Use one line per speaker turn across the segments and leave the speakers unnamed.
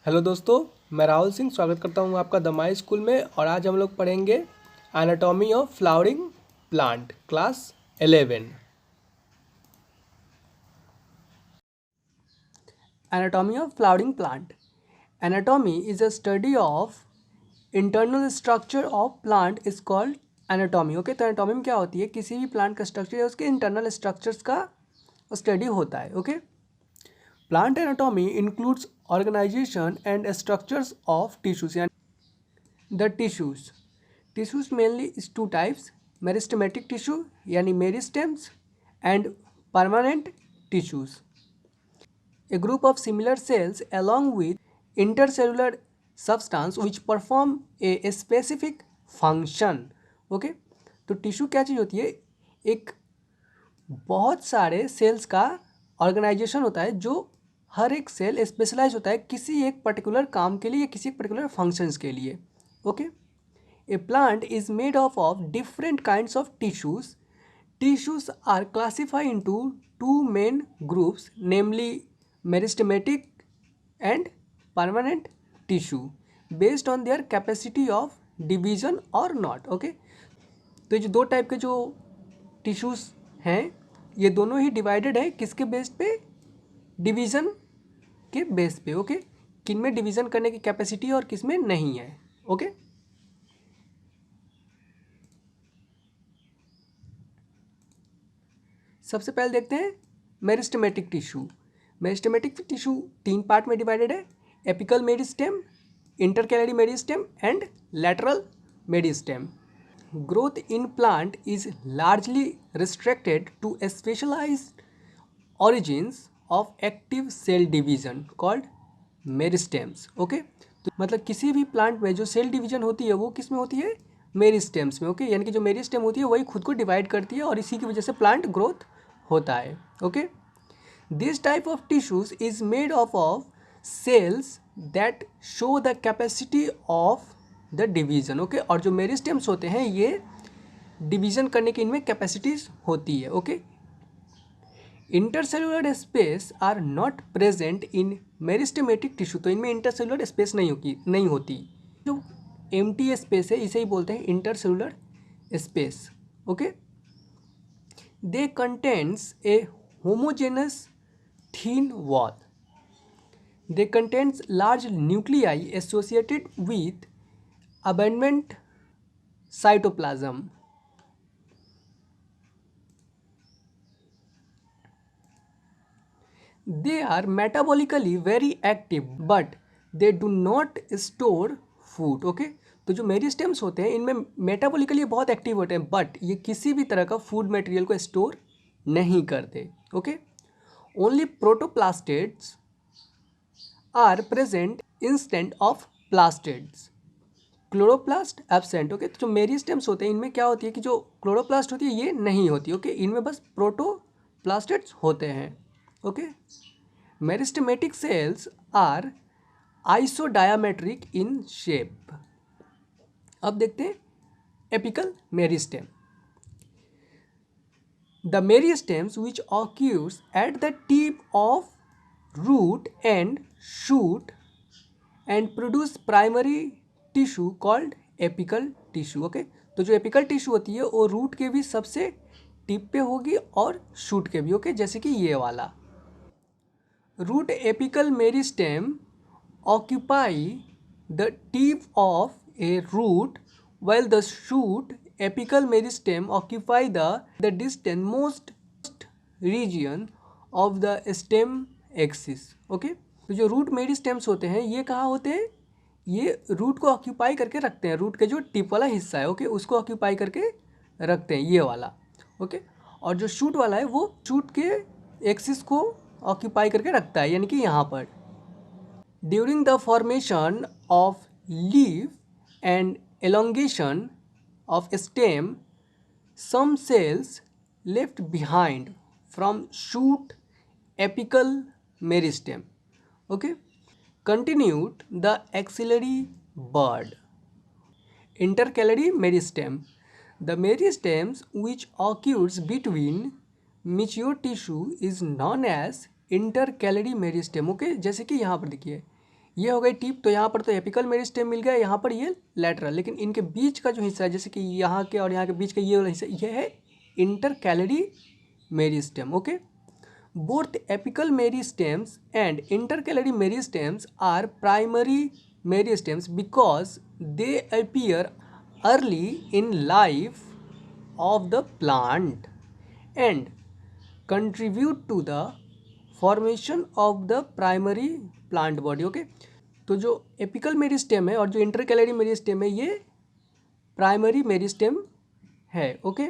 Hello दोस्तों, मैं राहुल सिंह स्वागत करता हूं आपका द माई स्कूल में। और आज हम लोग पढ़ेंगे anatomy of flowering plant class 11। Anatomy of flowering plant. Anatomy is a study of internal structure of plant is called anatomy. Okay, तो एनाटॉमी में क्या होती है, किसी भी प्लांट का स्ट्रक्चर या उसके इंटरनल स्ट्रक्चर्स का स्टडी होता है। Okay, plant anatomy includes organization and structures of tissues. The tissues mainly is two types: meristematic tissue यानी meristems and permanent tissues, a group of similar cells along with intercellular substance which perform a specific function. Okay, तो tissue क्या चीज़ होती है, एक बहुत सारे sales का organisation होता है जो हर एक सेल स्पेशलाइज होता है किसी एक पर्टिकुलर काम के लिए या किसी एक पर्टिकुलर फंक्शंस के लिए। Okay, A plant is made up of different kinds of tissues. Tissues are classified into two main groups, namely meristematic and permanent tissue, based on their capacity of division or not. Okay, तो ये जो दो type के जो tissues हैं ये दोनों ही divided है किसके बेस पे, डिवीज़न के बेस पे। ओके, किन में डिवीज़न करने की कैपेसिटी और किस में नहीं है। ओके, सबसे पहले देखते हैं मेरिस्टेमेटिक टिश्यू। मेरिस्टेमेटिक टिश्यू तीन पार्ट में डिवाइडेड है: apical meristem, intercalary meristem and lateral meristem. Growth in plant is largely restricted to specialised origins of active cell division called meristems. Okay, तो मतलब किसी भी प्लांट में जो सेल डिवीजन होती है वो किस में होती है, मेरिस्टेम्स में। ओके, यानी कि जो मेरिस्टेम होती है वही खुद को डिवाइड करती है और इसी की वजह से प्लांट ग्रोथ होता है। Okay, this type of tissues is made of cells that show the capacity of the division. Okay, और जो मेरिस्टेम्स होते हैं ये डिवीजन करने की इनमें कैपेसिटीज होती है। Okay, intercellular space are not present in meristematic tissue, तो इनमें इंटरसेलुलर स्पेस नहीं होती। जो एम्प्टी स्पेस है इसे ही बोलते हैं intercellular space. Okay, they contains a homogeneous thin wall. They contains large nuclei associated with abundant cytoplasm. They are metabolically very active but they do not store food. Okay, तो जो meristems होते हैं इनमें metabolically बहुत active होते हैं but ये किसी भी तरह का फूड मटेरियल को स्टोर नहीं करते। Okay, only protoplastids are present instant of plastids, chloroplast absent. Okay, तो जो मेरिस्टेम्स होते हैं इनमें क्या होती है कि जो क्लोरोप्लास्ट होती है ये नहीं होती। ओके, इनमें बस प्रोटोप्लास्टिड्स होते हैं। Okay, meristematic cells are isodiametric in shape. अब देखते हैं apical meristem. The meristems which occurs at the tip of root and shoot and produce primary tissue called apical tissue. Okay, तो जो एपिकल टिश्यू होती है वो रूट के भी सबसे टिप पे होगी और शूट के भी। ओके, जैसे कि ये वाला root apical meristem occupy the tip of a root while the shoot apical meristem occupy the distant most region of the stem axis. Okay, तो जो रूट मेरिस्टेम्स होते हैं ये कहाँ होते हैं, ये रूट को ऑक्यूपाई करके रखते हैं, रूट के जो टिप वाला हिस्सा है ओके उसको ऑक्यूपाई करके रखते हैं ये वाला। ओके, और जो शूट वाला है वो शूट के एक्सिस को ऑक्यूपाई करके रखता है यानी कि यहाँ पर। During the formation of leaf and elongation of stem, some cells left behind from shoot apical meristem. Okay, continued the axillary bud. Intercalary meristem. The meristems which occurs between mature tissue is known as intercalary meristem. Okay, जैसे कि यहाँ पर देखिए ये हो गई tip, तो यहाँ पर तो एपिकल मेरिस्टेम मिल गया, यहाँ पर ये लेटरल, लेकिन इनके बीच का जो हिस्सा है जैसे कि यहाँ के और यहाँ के बीच का ये वाला हिस्सा, ये है intercalary meristem. Okay, both apical meristems and intercalary meristems are primary meristems because they appear early in life of the plant and contribute to the formation of the primary plant body। Okay, तो जो apical meristem है और जो intercalary meristem है ये primary meristem है। Okay,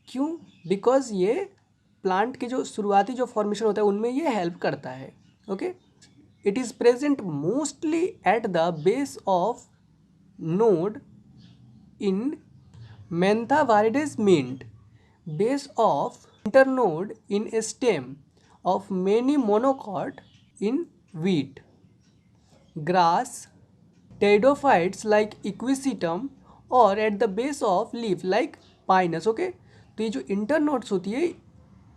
क्यों? Because ये प्लांट के जो शुरुआती जो फॉर्मेशन होता है उनमें ये हेल्प करता है। Okay, it is present mostly at the base of node in Mentha viridis mint, base of internode in a stem of many monocot in wheat, grass, pteridophytes like equisetum or at the base of leaf like pinus। Okay, तो ये जो internodes होती है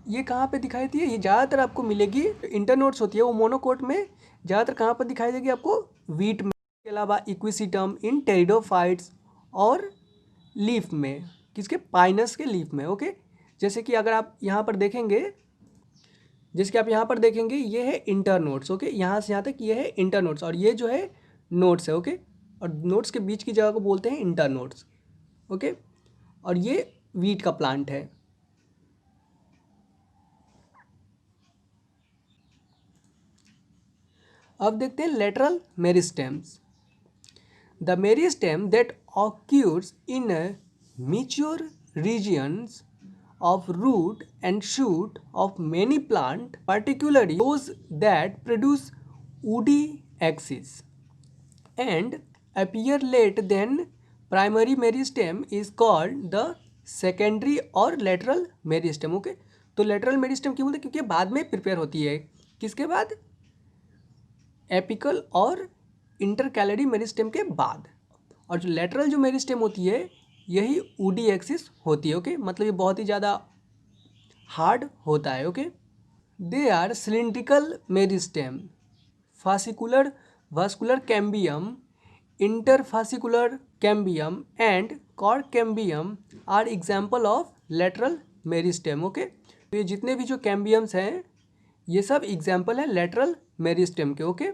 ये कहाँ पे दिखाई देती है? ये ज़्यादातर आपको मिलेगी, इंटरनोड्स होती है वो मोनोकोट में ज़्यादातर कहाँ पर दिखाई देगी आपको? वीट में, इसके अलावा इक्विसिटम, इन टेरिडोफाइट्स और लीफ में, किसके? पाइनस के लीफ में। ओके, जैसे कि अगर आप यहाँ पर देखेंगे, जैसे कि आप यहाँ पर देखेंगे ये है इंटरनोड्स। ओके, यहाँ से यहाँ तक ये है इंटरनोड्स और ये जो है नोड्स है। ओके, और नोड्स के बीच की जगह को बोलते हैं इंटरनोड्स। ओके, और ये वीट का प्लांट है। अब देखते हैं lateral meristems. The meristem that occurs in a mature regions of root and shoot of many plant, particularly those that produce woody axis and appear late than primary meristem is called the secondary or lateral meristem। Okay, तो lateral meristem क्यों बोलते हैं? क्योंकि बाद में prepare होती है। किसके बाद? एपिकल और इंटरकैलरी मेरिस्टेम के बाद। और जो लेटरल जो मेरिस्टेम होती है यही वुडी एक्सिस होती है। ओके, मतलब ये बहुत ही ज़्यादा हार्ड होता है। Okay, they are cylindrical meristem, fascicular vascular cambium, interfascicular cambium and cord cambium are example of lateral meristem. Okay, तो ये जितने भी जो कैम्बियम्स हैं ये सब एग्जाम्पल है लेटरल मेरिस्टेम के। ओके,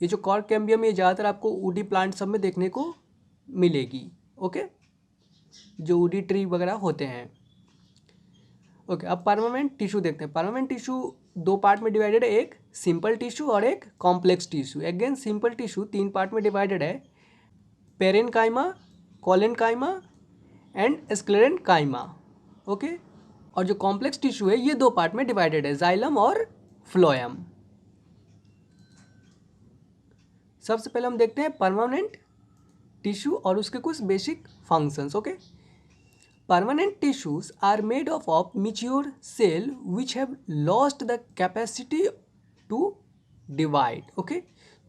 ये जो कॉर्ड कैम्बियम ये ज़्यादातर आपको वुडी प्लांट सब में देखने को मिलेगी। ओके, जो वुडी ट्री वगैरह होते हैं। ओके, अब परमानेंट टिश्यू देखते हैं। परमानेंट टिश्यू दो पार्ट में डिवाइडेड है, एक सिंपल टिश्यू और एक complex tissue. Again simple tissue तीन पार्ट में डिवाइडेड है, parenchyma, collenchyma and sclerenchyma. Okay, और जो कॉम्प्लेक्स टिश्यू है ये दो पार्ट में डिवाइडेड है, जाइलम और फ्लोएम। सबसे पहले हम देखते हैं परमानेंट टिश्यू और उसके कुछ basic functions. Okay, permanent tissues are made of mature cell which have lost the capacity to divide. Okay,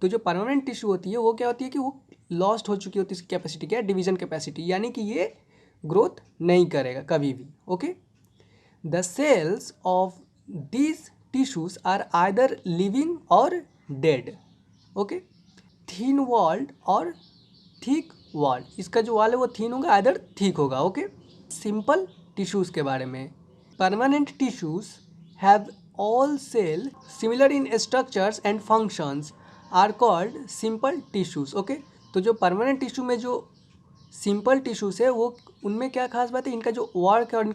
तो जो परमानेंट टिश्यू होती है वो क्या होती है कि वो लॉस्ट हो चुकी होती है, इसकी कैपेसिटी क्या है? डिवीजन कैपेसिटी, यानी कि ये ग्रोथ नहीं करेगा कभी भी। Okay, the cells of these tissues are either living or dead. Okay, thin walled or thick walled, इसका जो वॉल है वो थीन होगा आइदर थिक होगा। ओके, सिंपल टिश्यूज़ के बारे में, permanent tissues have all cell similar in structures and functions are called simple tissues. Okay, तो जो परमानेंट टिश्यू में जो सिंपल टिश्यूज़ है वो उनमें क्या खास बात है? इनका जो वर्क और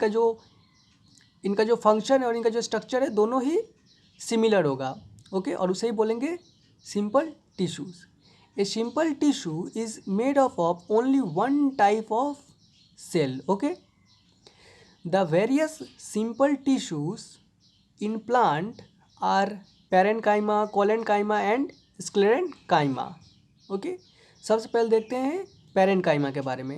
इनका जो फंक्शन है और इनका जो स्ट्रक्चर है दोनों ही सिमिलर होगा। ओके, और उसे ही बोलेंगे simple tissues. A simple tissue is made of only one type of cell। Okay, the various simple tissues in plant are parenchyma, collenchyma and sclerenchyma। Okay, सबसे पहले देखते हैं parenchyma के बारे में।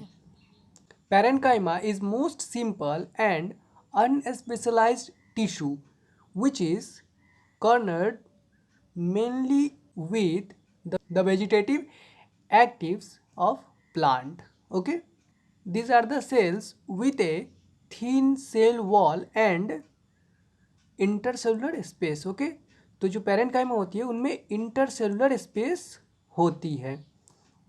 Parenchyma is most simple and unspecialized tissue which is cornered mainly with the vegetative actives of plant। Okay, these are the cells with a thin cell wall and intercellular space। okay, तो जो parenchyma होती है उनमें intercellular space होती है।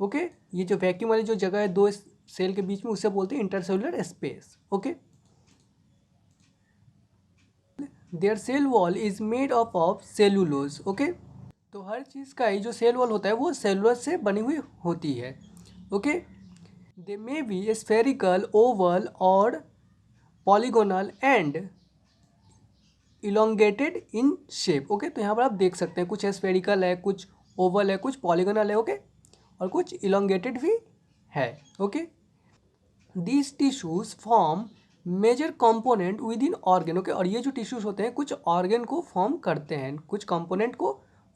Okay, ये जो vacuum वाली जो जगह है दो सेल के बीच में, उसे बोलते हैं intercellular space. Okay, their cell wall is made up of cellulose. Okay, तो हर चीज़ का ही जो सेल वॉल होता है वो सेलुलोज से बनी हुई होती है। Okay, they may be spherical, oval और polygonal and elongated in shape. Okay, तो यहाँ पर आप देख सकते हैं कुछ स्फेरिकल है, कुछ ओवल है, कुछ पॉलीगोनल है। ओके, और कुछ इलोंगेटेड भी है। Okay, these tissues form major component within organ. Okay, और ये जो टिश्यूज होते हैं कुछ ऑर्गेन को फॉर्म करते हैं, कुछ कंपोनेंट को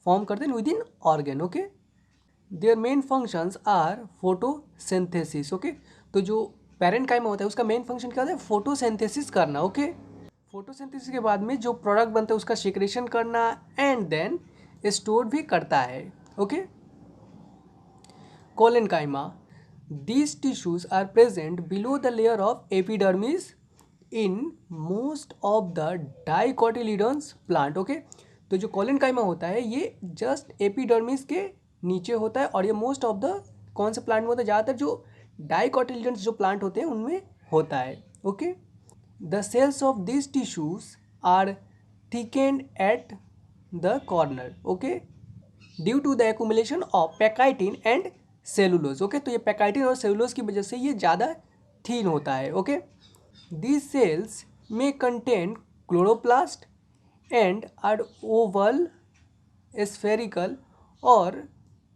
फॉर्म करते हैं within organ. Okay, their main functions are photosynthesis. Okay, तो जो पैरेन्काइमा होता है उसका मेन फंक्शन क्या होता है? फोटोसिंथेसिस करना। ओके, फोटोसिंथेसिस के बाद में जो प्रोडक्ट बनता है उसका सिक्रेशन करना एंड देन स्टोर भी करता है। Okay, collenchyma, these tissues are present below the layer of epidermis in most of the dicotyledons plant। Okay, तो जो कोलेनकाइमा होता है ये जस्ट एपिडर्मिस के नीचे होता है और ये मोस्ट ऑफ द कौन से प्लांट में होता है? ज़्यादातर जो डाइकोटिलेडन्स जो प्लांट होते हैं उनमें होता है। Okay, the cells of this tissues are thickened at the corner. Okay, due to the accumulation of pectin and cellulose. Okay, तो ये पैकाइटिन और सेलुलोज की वजह से ये ज़्यादा थीन होता है। Okay, these cells may contain chloroplast and are oval, spherical or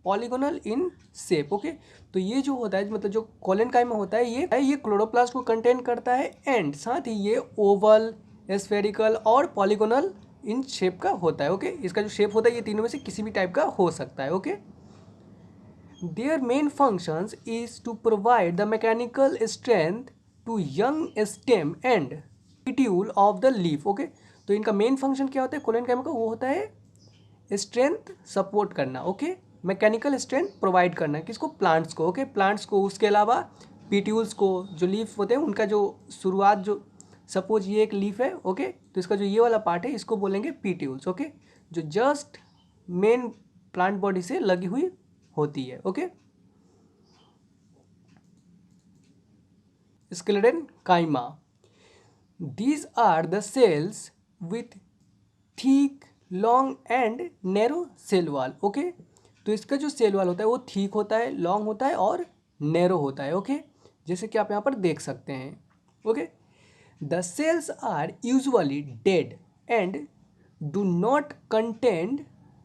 polygonal in shape. Okay, तो ये जो होता है मतलब जो कोलेनकाइमा होता है ये क्लोरोप्लास्ट को कंटेन करता है एंड साथ ही ये Oval, spherical or polygonal in shape का होता है। ओके, इसका जो शेप होता है ये तीनों में से किसी भी टाइप का हो सकता है। Okay, their main functions is to provide the mechanical strength to young stem and petiole of the leaf. Okay, तो इनका मेन फंक्शन क्या होता है कोलेनकाइमा का? वो होता है स्ट्रेंथ सपोर्ट करना। ओके, मैकेनिकल स्ट्रेंथ प्रोवाइड करना किसको? प्लांट्स को। ओके, प्लांट्स को, उसके अलावा पिट्यूल्स को, जो लीफ होते हैं उनका जो शुरुआत, जो सपोज ये एक लीफ है। ओके, तो इसका जो ये वाला पार्ट है इसको बोलेंगे पिट्यूल्स। ओके, जो जस्ट मेन प्लांट बॉडी से लगी हुई होती है। Okay, sclerenchyma, these are the cells with thick, long and narrow cell wall। Okay, तो इसका जो सेल वॉल होता है वो थिक होता है, लॉन्ग होता है और नैरो होता है। ओके, जैसे कि आप यहाँ पर देख सकते हैं। Okay, the cells are usually dead and do not contain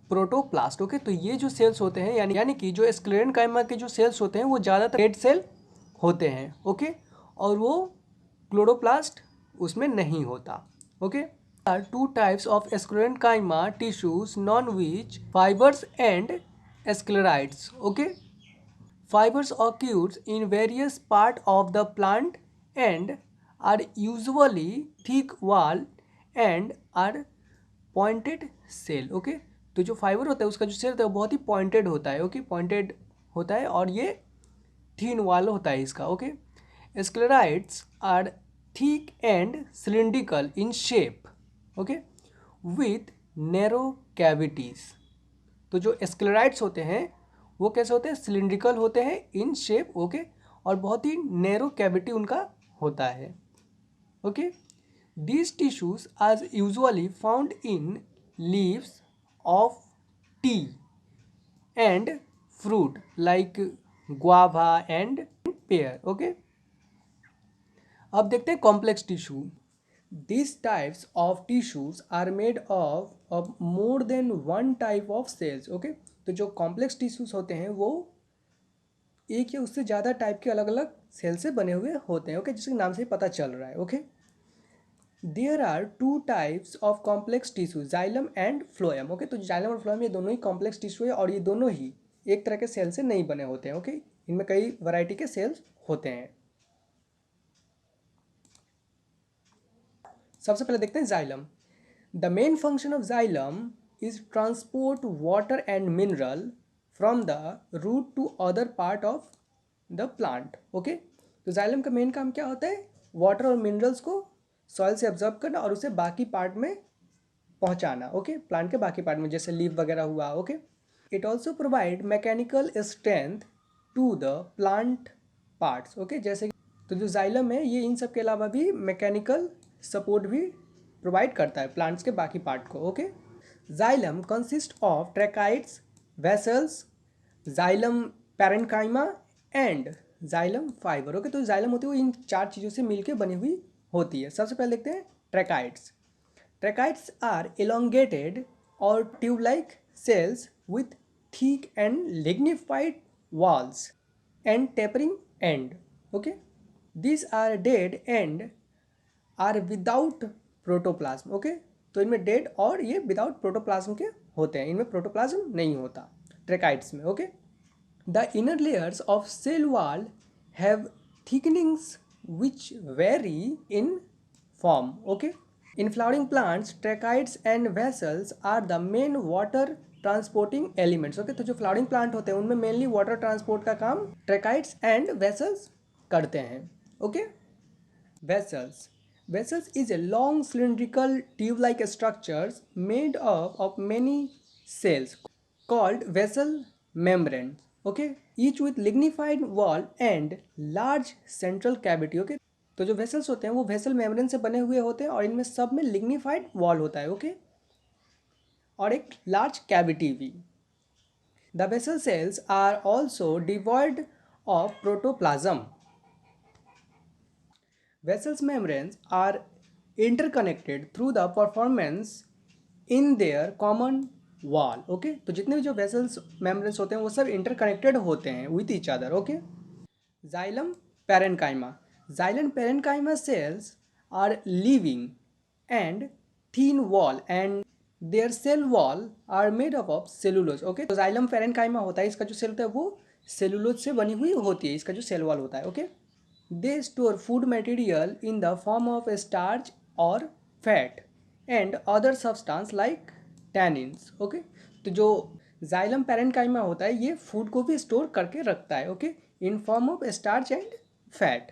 protoplast. Okay, तो ये जो सेल्स होते हैं यानी कि जो स्क्लेरेनकाइमा के जो सेल्स होते हैं वो ज़्यादातर डेड सेल होते हैं। ओके, और वो क्लोरोप्लास्ट उसमें नहीं होता। Okay, are two types of sclerenchyma tissues known which fibres and sclereids. Okay, fibers occurs in various part of the plant and are usually thick wall and are pointed cell। Okay, तो जो fibre होता है उसका जो cell होता है वो बहुत ही पॉइंटेड होता है। ओके, पॉइंटेड होता है और ये थीन वाल होता है इसका। Okay, sclereids are thick and cylindrical in shape. Okay, with narrow cavities. तो जो स्क्लेराइड्स होते हैं वो कैसे होते हैं? सिलिंड्रिकल होते हैं इन शेप। ओके, और बहुत ही नैरो कैविटी उनका होता है। Okay, these tissues are usually found in leaves of tea and fruit like guava and pear. Okay, अब देखते हैं complex tissue. This types of tissues are made of more than one type of cells. Okay, तो जो complex tissues होते हैं वो एक या उससे ज़्यादा टाइप के अलग अलग सेल से बने हुए होते हैं। ओके, जिसके नाम से ही पता चल रहा है। Okay, there are two types of complex tissue, xylem and phloem. Okay, तो जाइलम और फ्लोएम ये दोनों ही कॉम्प्लेक्स टिश्यू है और ये दोनों ही एक तरह के सेल से नहीं बने होते हैं। ओके, इनमें कई वैरायटी के सेल्स होते हैं। सबसे पहले देखते हैं xylem. The main function of xylem is transport water and mineral from the root to other part of the plant. Okay, तो जाइलम का मेन काम क्या होता है? वाटर और मिनरल्स को सॉइल से एब्जॉर्ब करना और उसे बाकी पार्ट में पहुंचाना। ओके, प्लांट के बाकी पार्ट में, जैसे लीफ वगैरह हुआ। Okay, it also provide mechanical strength to the plant parts, okay. जैसे तो जो जाइलम है ये इन सब के अलावा भी मैकेनिकल सपोर्ट भी प्रोवाइड करता है प्लांट्स के बाकी पार्ट को, okay. Xylem consist of tracheids, vessels, xylem parenchyma and xylem fibre, okay. तो जाइलम होती है वो इन चार चीज़ों से मिलकर बनी हुई होती है। सबसे पहले देखते हैं ट्रैकाइड्स। ट्रैकाइड्स are elongated or tube-like cells with thick and lignified walls and tapering end. Okay, these are dead and are without protoplasm. Okay, तो इनमें डेड और ये विदाउट प्रोटोप्लाज्म के होते हैं, इनमें प्रोटोप्लाज्म नहीं होता ट्रैकाइड्स में, okay. The inner layers of cell wall have thickenings which vary in form. Okay. In flowering plants, tracheids and vessels are the main water transporting elements. Okay. तो जो flowering plant होते हैं उनमें mainly water transport का काम tracheids and vessels करते हैं. Okay. Vessels. Vessels is a long cylindrical tube-like structures made up of many cells called vessel membrane. Okay, each with lignified wall and large central cavity. Okay, तो जो vessels होते हैं वो vessel membrane से बने हुए होते हैं और इनमें सब में लिग्निफाइड वॉल होता है, ओके, और एक लार्ज कैविटी भी. The vessel cells are also devoid of protoplasm. Vessels membranes are interconnected through the performance in their common wall. Okay, तो जितने भी जो वेसल्स मेम्ब्रेन्स होते हैं वो सब इंटरकनेक्टेड होते हैं with each other, okay. Xylem parenchyma. Xylem parenchyma cells are living and thin wall and their cell wall are made up of cellulose, okay. तो जाइलम पैरेन्काइमा होता है, इसका जो सेल होता है वो सेलुलोज से बनी हुई होती है, इसका जो सेल वॉल होता है, okay. They store food material in the form of starch or fat and other substance like tannins. Okay, तो जो जाइलम पैरेन्काइमा होता है ये फूड को भी स्टोर करके रखता है, okay, in form of starch and fat.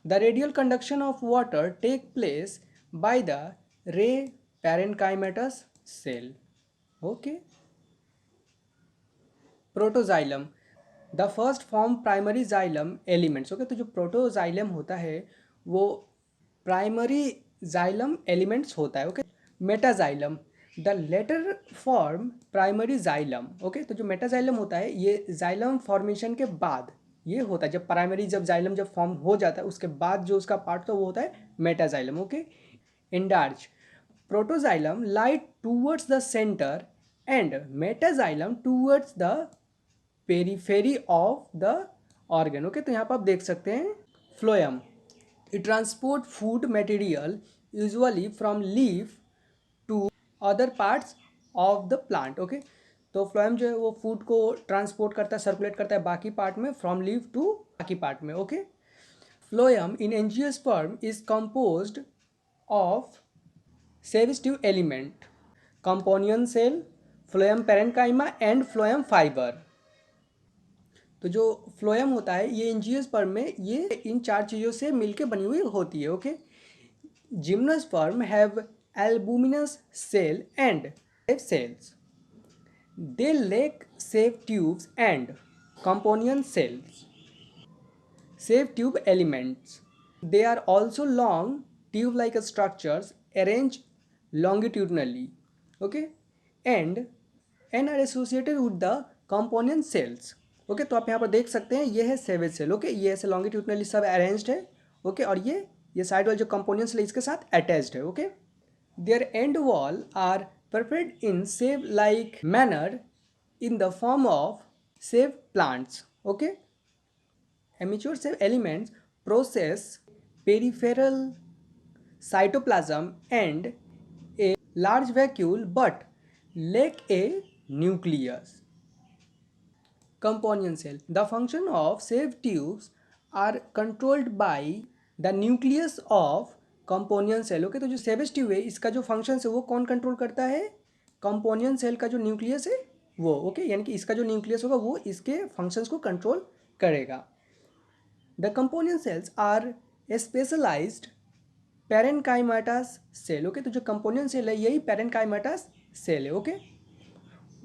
The radial conduction of water take place by the ray parenchymatous cell, okay. Protoxylem. The first form primary xylem elements, okay. तो जो प्रोटोजाइलम होता है वो प्राइमरी जाइलम एलिमेंट्स होता है, okay. Metaxylem. The later form primary xylem, okay. तो जो metaxylem होता है ये जाइलम फॉर्मेशन के बाद ये होता है, जब प्राइमरी जब जाइलम जब फॉर्म हो जाता है उसके बाद जो उसका पार्ट था वो होता है metaxylem, okay. Endarch. Protoxylem light towards the centre and metaxylem towards the periphery of the organ, okay. तो यहाँ पर आप देख सकते हैं phloem. It transport food material usually from leaf to other parts of the plant, okay. तो phloem जो है वो फूड को ट्रांसपोर्ट करता है, सर्कुलेट करता है बाकी पार्ट में, फ्रॉम लीफ टू बाकी पार्ट में, okay. Phloem in angiosperm is composed of sieve tube element, companion cell, phloem parenchyma and phloem fibre. तो जो फ्लोएम होता है ये एंजियोस्पर्म में ये इन चार चीज़ों से मिलके बनी हुई होती है, okay. Gymnosperm have albuminous cell and cells. They lack sieve tubes and companion cells. Sieve tube elements. They are also long tube like structures arrange longitudinally, okay, and are associated with the component cells, okay. तो आप यहाँ पर देख सकते हैं ये है savage cell, okay. ये ऐसे लॉन्गिट्यूडनली सब अरेंज्ड है, ओके. और ये साइड वाले जो कंपोनेंट सेल इसके साथ अटैच्ड है, okay. Their end wall are perfect in sieve like manner in the form of sieve plants, okay. Immature sieve elements process peripheral cytoplasm and a large vacuole but lack a nucleus. Companion cell. The function of sieve tubes are controlled by the nucleus of companion cell, okay. तो जो savage tube है इसका जो function है वो कौन control करता है? कंपोनियन सेल का जो न्यूक्लियस है वो, ओके. यानी कि इसका जो न्यूक्लियस होगा वो इसके फंक्शंस को कंट्रोल करेगा. The companion cells are specialized parenchymatous cell, okay. तो जो कंपोनेंट सेल है यही पैरेन्काइमाटास सेल है, okay.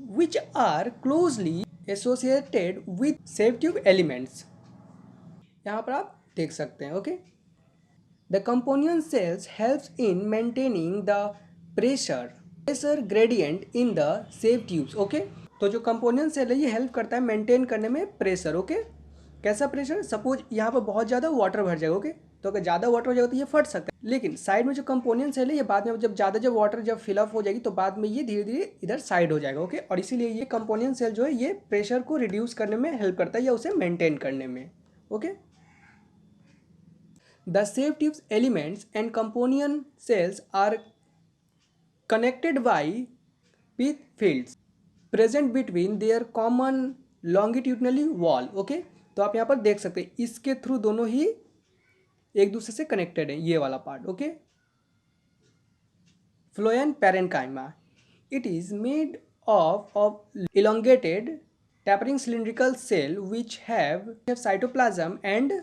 which are closely associated with safe tube elements. यहाँ पर आप देख सकते हैं. Okay. The component cells helps in maintaining the pressure gradient in the safe tubes. Okay. तो जो कंपोनेंट सेल है ये हेल्प करता है मेंटेन करने में प्रेशर. ओके. कैसा प्रेशर? सपोज यहाँ पर बहुत ज़्यादा वाटर भर जाएगा. ओके. तो अगर ज़्यादा वाटर हो जाएगा तो ये फट सकता है, लेकिन साइड में जो कंपोनेंट सेल है ये बाद में जब वाटर जब फिलअप हो जाएगी तो बाद में ये धीरे धीरे इधर साइड हो जाएगा. ओके. और इसीलिए ये कंपोनेंट सेल जो है ये प्रेशर को रिड्यूस करने में हेल्प करता है या उसे मेंटेन करने में. Okay. The safe tubes elements and component cells are connected by pith fields present between their common longitudinally wall. Okay. तो आप यहाँ पर देख सकते हैं इसके थ्रू दोनों ही एक दूसरे से कनेक्टेड है, ये वाला part. Okay. Phloem parenchyma. It is made of elongated tapering cylindrical cell which have cytoplasm and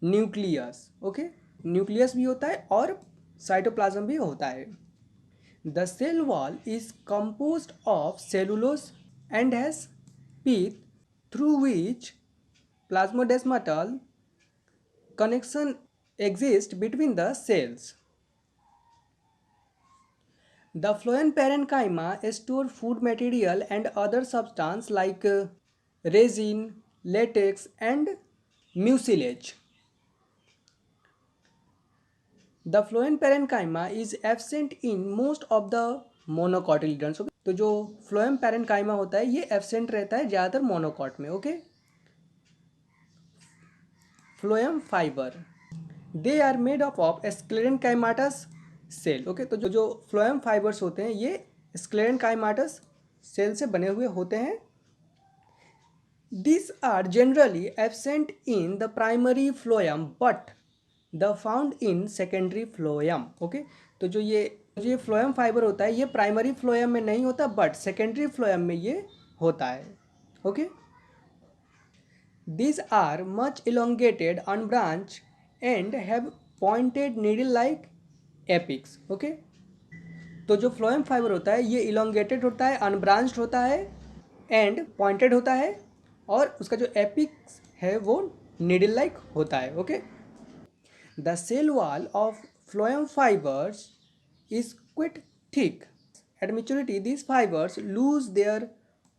nucleus. Okay. Nucleus भी होता है और साइटोप्लाज्म भी होता है. The cell wall is composed of cellulose and has pith through which plasmodesmatal connection exists between the cells. The phloem parenchyma store food material and other substance like resin, latex and mucilage. The phloem parenchyma is absent in most of the monocotyledons. Okay? तो जो phloem parenchyma होता है ये absent रहता है ज़्यादातर monocot में. Okay. phloem fiber. They are made up of sclerenchymatous cell. Okay. तो जो phloem fibers होते हैं ये sclerenchymatous सेल से बने हुए होते हैं. These are generally absent in the primary phloem but the found in secondary phloem. Okay. तो जो ये फ्लोएम फाइबर होता है ये प्राइमरी फ्लोएम में नहीं होता बट सेकेंडरी फ्लोएम में ये होता है. Okay. These are much elongated unbranch and have pointed needle like apex. Okay. तो जो फ्लोएम फाइबर होता है ये इलोंगेटेड होता है, अनब्रांच्ड होता है एंड पॉइंटेड होता है और उसका जो एपिक्स है वो नीडल लाइक होता है. Okay. The cell wall of phloem fibers is quite thick. At maturity, these fibers lose their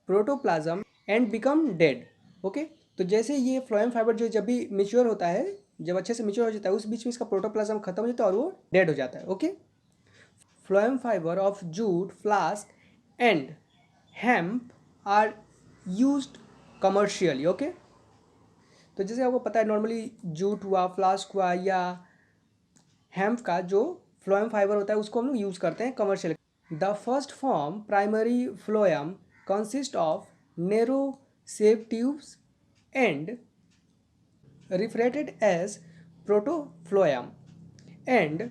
protoplasm and become dead. Okay? तो जैसे ये फ्लोएम फाइबर जो जब भी मेच्योर होता है, जब अच्छे से मेच्योर हो जाता है उस बीच में इसका प्रोटोप्लाज्म खत्म हो जाता है और वो डेड हो जाता है. Okay. Phloem fibre of jute, flax and hemp are used commercially. Okay. तो जैसे आपको पता है नॉर्मली जूट हुआ, फ्लास्क हुआ या हेम्प का जो फ्लोएम फाइबर होता है उसको हम लोग यूज़ करते हैं commercial. The first form primary phloem consist of narrow sieve tubes and referred as protophloem and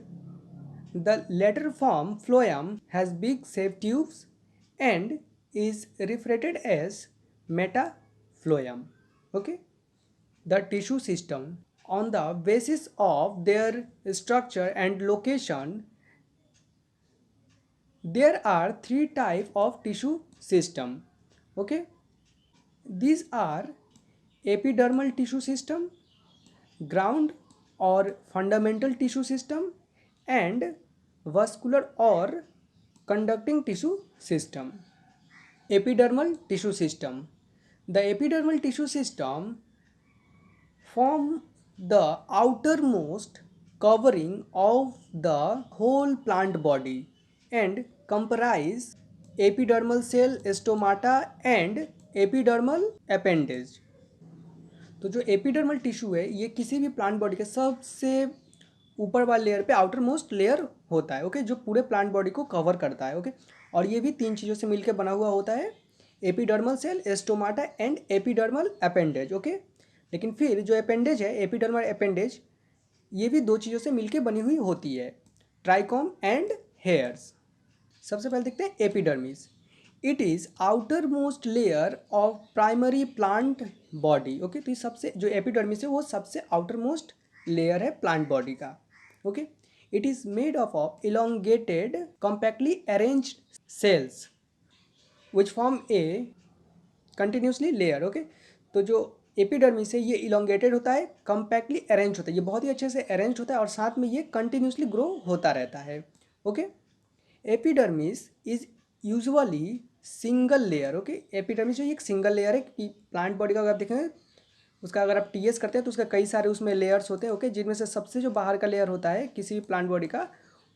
the later form phloem has big sieve tubes and is referred as metaphloem. Okay. The tissue system. On the basis of their structure and location, there are three types of tissue system. Okay. These are epidermal tissue system, ground or fundamental tissue system and vascular or conducting tissue system. Epidermal tissue system. The epidermal tissue system form the outermost covering of the whole plant body and comprise epidermal cell, stomata and epidermal appendage. तो जो epidermal tissue है ये किसी भी plant body के सबसे ऊपर वाले लेयर पे आउटर मोस्ट लेयर होता है. ओके. जो पूरे प्लांट बॉडी को कवर करता है. ओके. और ये भी तीन चीज़ों से मिलकर बना हुआ होता है, epidermal cell, stomata and epidermal appendage. Okay. लेकिन फिर जो अपेंडेज है एपिडर्मल अपेंडेज ये भी दो चीज़ों से मिलके बनी हुई होती है, ट्राइकोम एंड हेयर्स. सबसे पहले देखते हैं epidermis. It is outer most layer of primary plant body. Okay. तो ये सबसे जो एपिडर्मिस है वो सबसे आउटर मोस्ट लेयर है प्लांट बॉडी का. Okay. It is made of elongated compactly arranged cells which form A continuously layer. Okay, तो जो एपिडर्मिस है ये इलोंगेटेड होता है, कम्पैक्टली अरेंज होता है, ये बहुत ही अच्छे से अरेंज होता है और साथ में ये कंटिन्यूसली ग्रो होता रहता है। Okay, epidermis is usually single layer. Okay, epidermis जो एक सिंगल लेयर है कि प्लांट बॉडी का अगर आप देखें उसका अगर आप टीएस करते हैं तो उसका कई सारे उसमें लेयर्स होते हैं। ओके, जिनमें से सबसे जो बाहर का लेयर होता है किसी भी प्लांट बॉडी का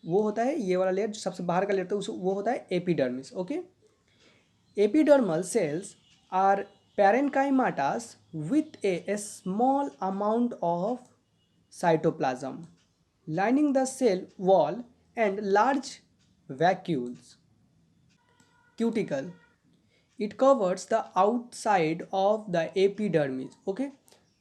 वो होता है ये वाला लेयर, जो सबसे बाहर का लेयर होता है वो होता है epidermis. Okay, epidermal cells are parenchymatous with a small amount of cytoplasm lining the cell wall and large vacuoles. Cuticle. It covers the outside of the epidermis. Okay,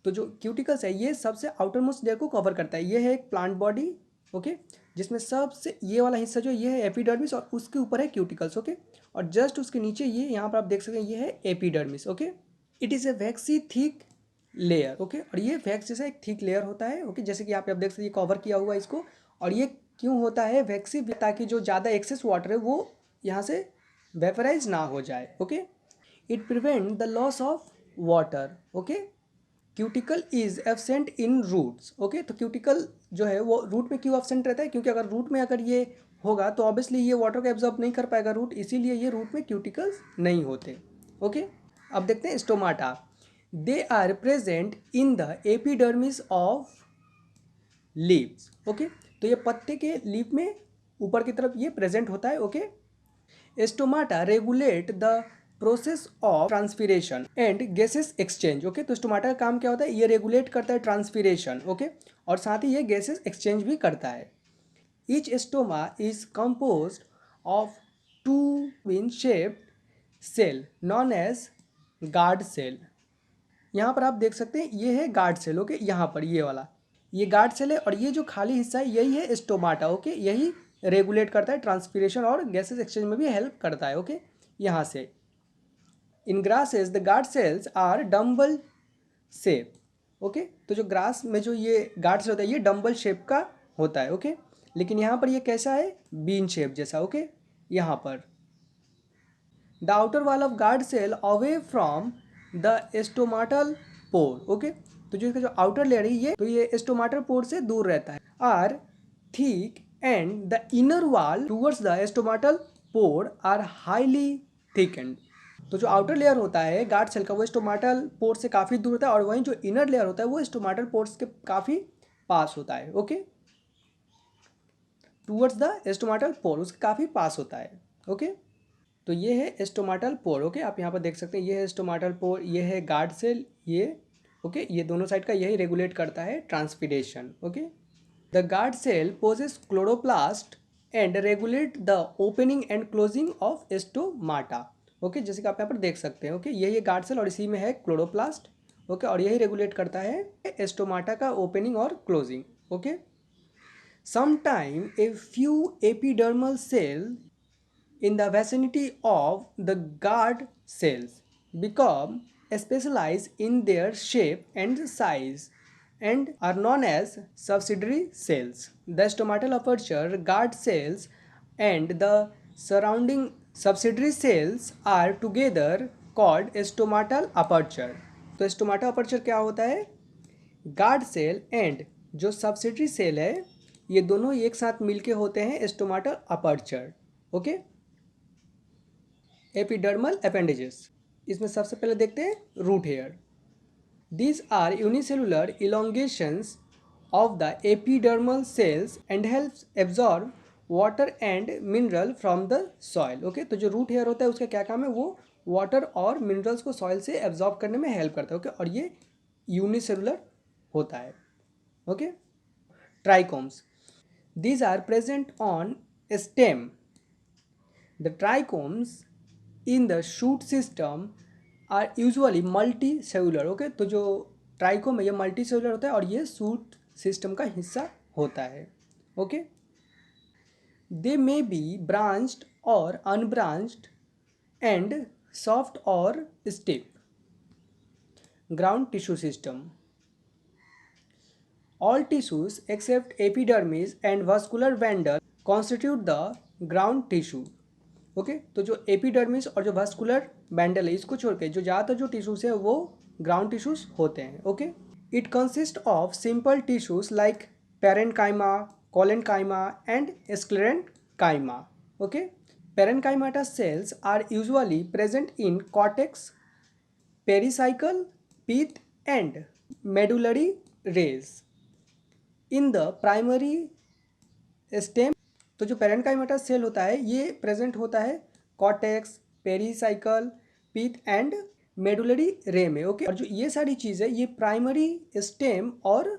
तो जो क्यूटिकल्स है ये सबसे आउटर मोस्ट लेयर को cover करता है। ये है एक प्लांट बॉडी। ओके, जिसमें सबसे ये वाला हिस्सा जो ये है एपिडर्मिस और उसके ऊपर है क्यूटिकल्स। ओके, और जस्ट उसके नीचे ये यहाँ पर आप देख सकते हैं ये है epidermis. Okay, it is a vaccine thick layer. Okay, और ये वैक्स जैसा एक थिक लेयर होता है। ओके, जैसे कि यहाँ पे आप देख सकते हैं ये कवर किया हुआ है इसको। और ये क्यों होता है वैक्सी, ताकि जो ज़्यादा एक्सेस वाटर है वो यहाँ से वेपराइज ना हो जाए। Okay, it prevent the loss of water. Okay, cuticle is absent in roots. Okay, तो क्यूटिकल जो है वो रूट में क्यों एब्सेंट रहता है, क्योंकि अगर रूट में अगर ये होगा तो ऑब्वियसली ये वाटर को एब्जॉर्ब नहीं कर पाएगा रूट, इसीलिए ये रूट में क्यूटिकल्स नहीं होते। ओके, अब देखते हैं stomata. They are present in the epidermis of leaves. Okay, तो ये पत्ते के लीफ में ऊपर की तरफ ये प्रेजेंट होता है। Okay, stomata regulate the process of transpiration and gases exchange. Okay, तो स्टोमाटा का काम क्या होता है, ये रेगुलेट करता है ट्रांसपीरेशन। ओके, और साथ ही ये गैसेस एक्सचेंज भी करता है। Each stoma is compose of two win shaped cell known as guard cell. यहाँ पर आप देख सकते हैं ये है गार्ड सेल। ओके, यहाँ पर ये वाला ये गार्ड सेल है और ये जो खाली हिस्सा है यही है स्टोमाटा। ओके, यही रेगुलेट करता है ट्रांसपीरेशन और गैसेस एक्सचेंज में भी हेल्प करता है। ओके, यहाँ से in grasses the guard cells are dumbbell shape. Okay, तो जो ग्रास में जो ये गार्ड सेल होता है ये डम्बल शेप का होता है। ओके, लेकिन यहाँ पर ये कैसा है, बीन शेप जैसा। ओके, यहाँ पर the outer wall of guard cell away from the stomatal pore. Okay, तो जो इसका जो आउटर लेयर है ये तो ये स्टोमाटल पोर से दूर रहता है। Are thick and the inner wall towards the stomatal pore are highly thickened. तो जो आउटर लेयर होता है गार्ड सेल का वो स्टोमाटल पोर से काफ़ी दूर होता है और वहीं जो इनर लेयर होता है वो स्टोमाटल पोर्स के काफ़ी पास होता है। ओके, टूवर्ड्स द स्टोमाटल पोर उसके काफ़ी पास होता है। ओके, तो ये है स्टोमाटल पोर। ओके, आप यहाँ पर देख सकते हैं ये है स्टोमाटल पोर, ये है गार्ड सेल, ये ओके ये दोनों साइड का यही रेगुलेट करता है transpiration. Okay, the guard cell possess chloroplast and regulate the opening and closing of stomata. Okay, जैसे कि आप यहाँ पर देख सकते हैं। ओके, यही है गार्ड सेल और इसी में है क्लोरोप्लास्ट। ओके, और यही रेगुलेट करता है स्टोमाटा का ओपनिंग और closing. Okay, sometime a few epidermal cell in the vicinity of the guard cells become specialized in their shape and size and are known as subsidiary cells. The stomatal aperture, guard cells, and the surrounding subsidiary cells are together called stomatal aperture. तो stomatal aperture क्या होता है, guard cell and जो subsidiary cell है ये दोनों एक साथ मिलके होते हैं stomatal aperture. Okay, epidermal appendages, इसमें सबसे पहले देखते हैं root hair. These are unicellular elongations of the epidermal cells and helps absorb water and mineral from the soil. Okay, तो जो रूट हेयर होता है उसका क्या काम है, वो वाटर और मिनरल्स को सॉइल से एब्जॉर्ब करने में हेल्प करता है। ओके, और ये यूनिसेलुलर होता है। Okay, trichomes, these are present on stem. The trichomes in the shoot system are usually multicellular. Okay, तो जो ट्राइकोम है ये मल्टी सेलुलर होता है और ये शूट सिस्टम का हिस्सा होता है। Okay, they may B branched और अनब्रांच्ड एंड सॉफ्ट और stiff. Ground tissue system, all tissues except epidermis and vascular bundle constitute the ground tissue. Okay. तो जो एपिडर्मिस और जो वास्कुलर बैंडल है इसको छोड़ के जो ज़्यादातर जो टिश्यूज़ है वो ग्राउंड टिश्यूज़ होते हैं। Okay. It consist of simple tissues like parenchyma, collenchyma and sclerenchyma. Okay. Parenchymata cells are usually present in cortex, pericycle, pith and medullary rays. In the primary stem, तो जो पेरेन्काइमाटा cell होता है ये present होता है cortex, pericycle, pith and medullary रे में। Okay. और जो ये सारी चीज़ है ये प्राइमरी स्टेम और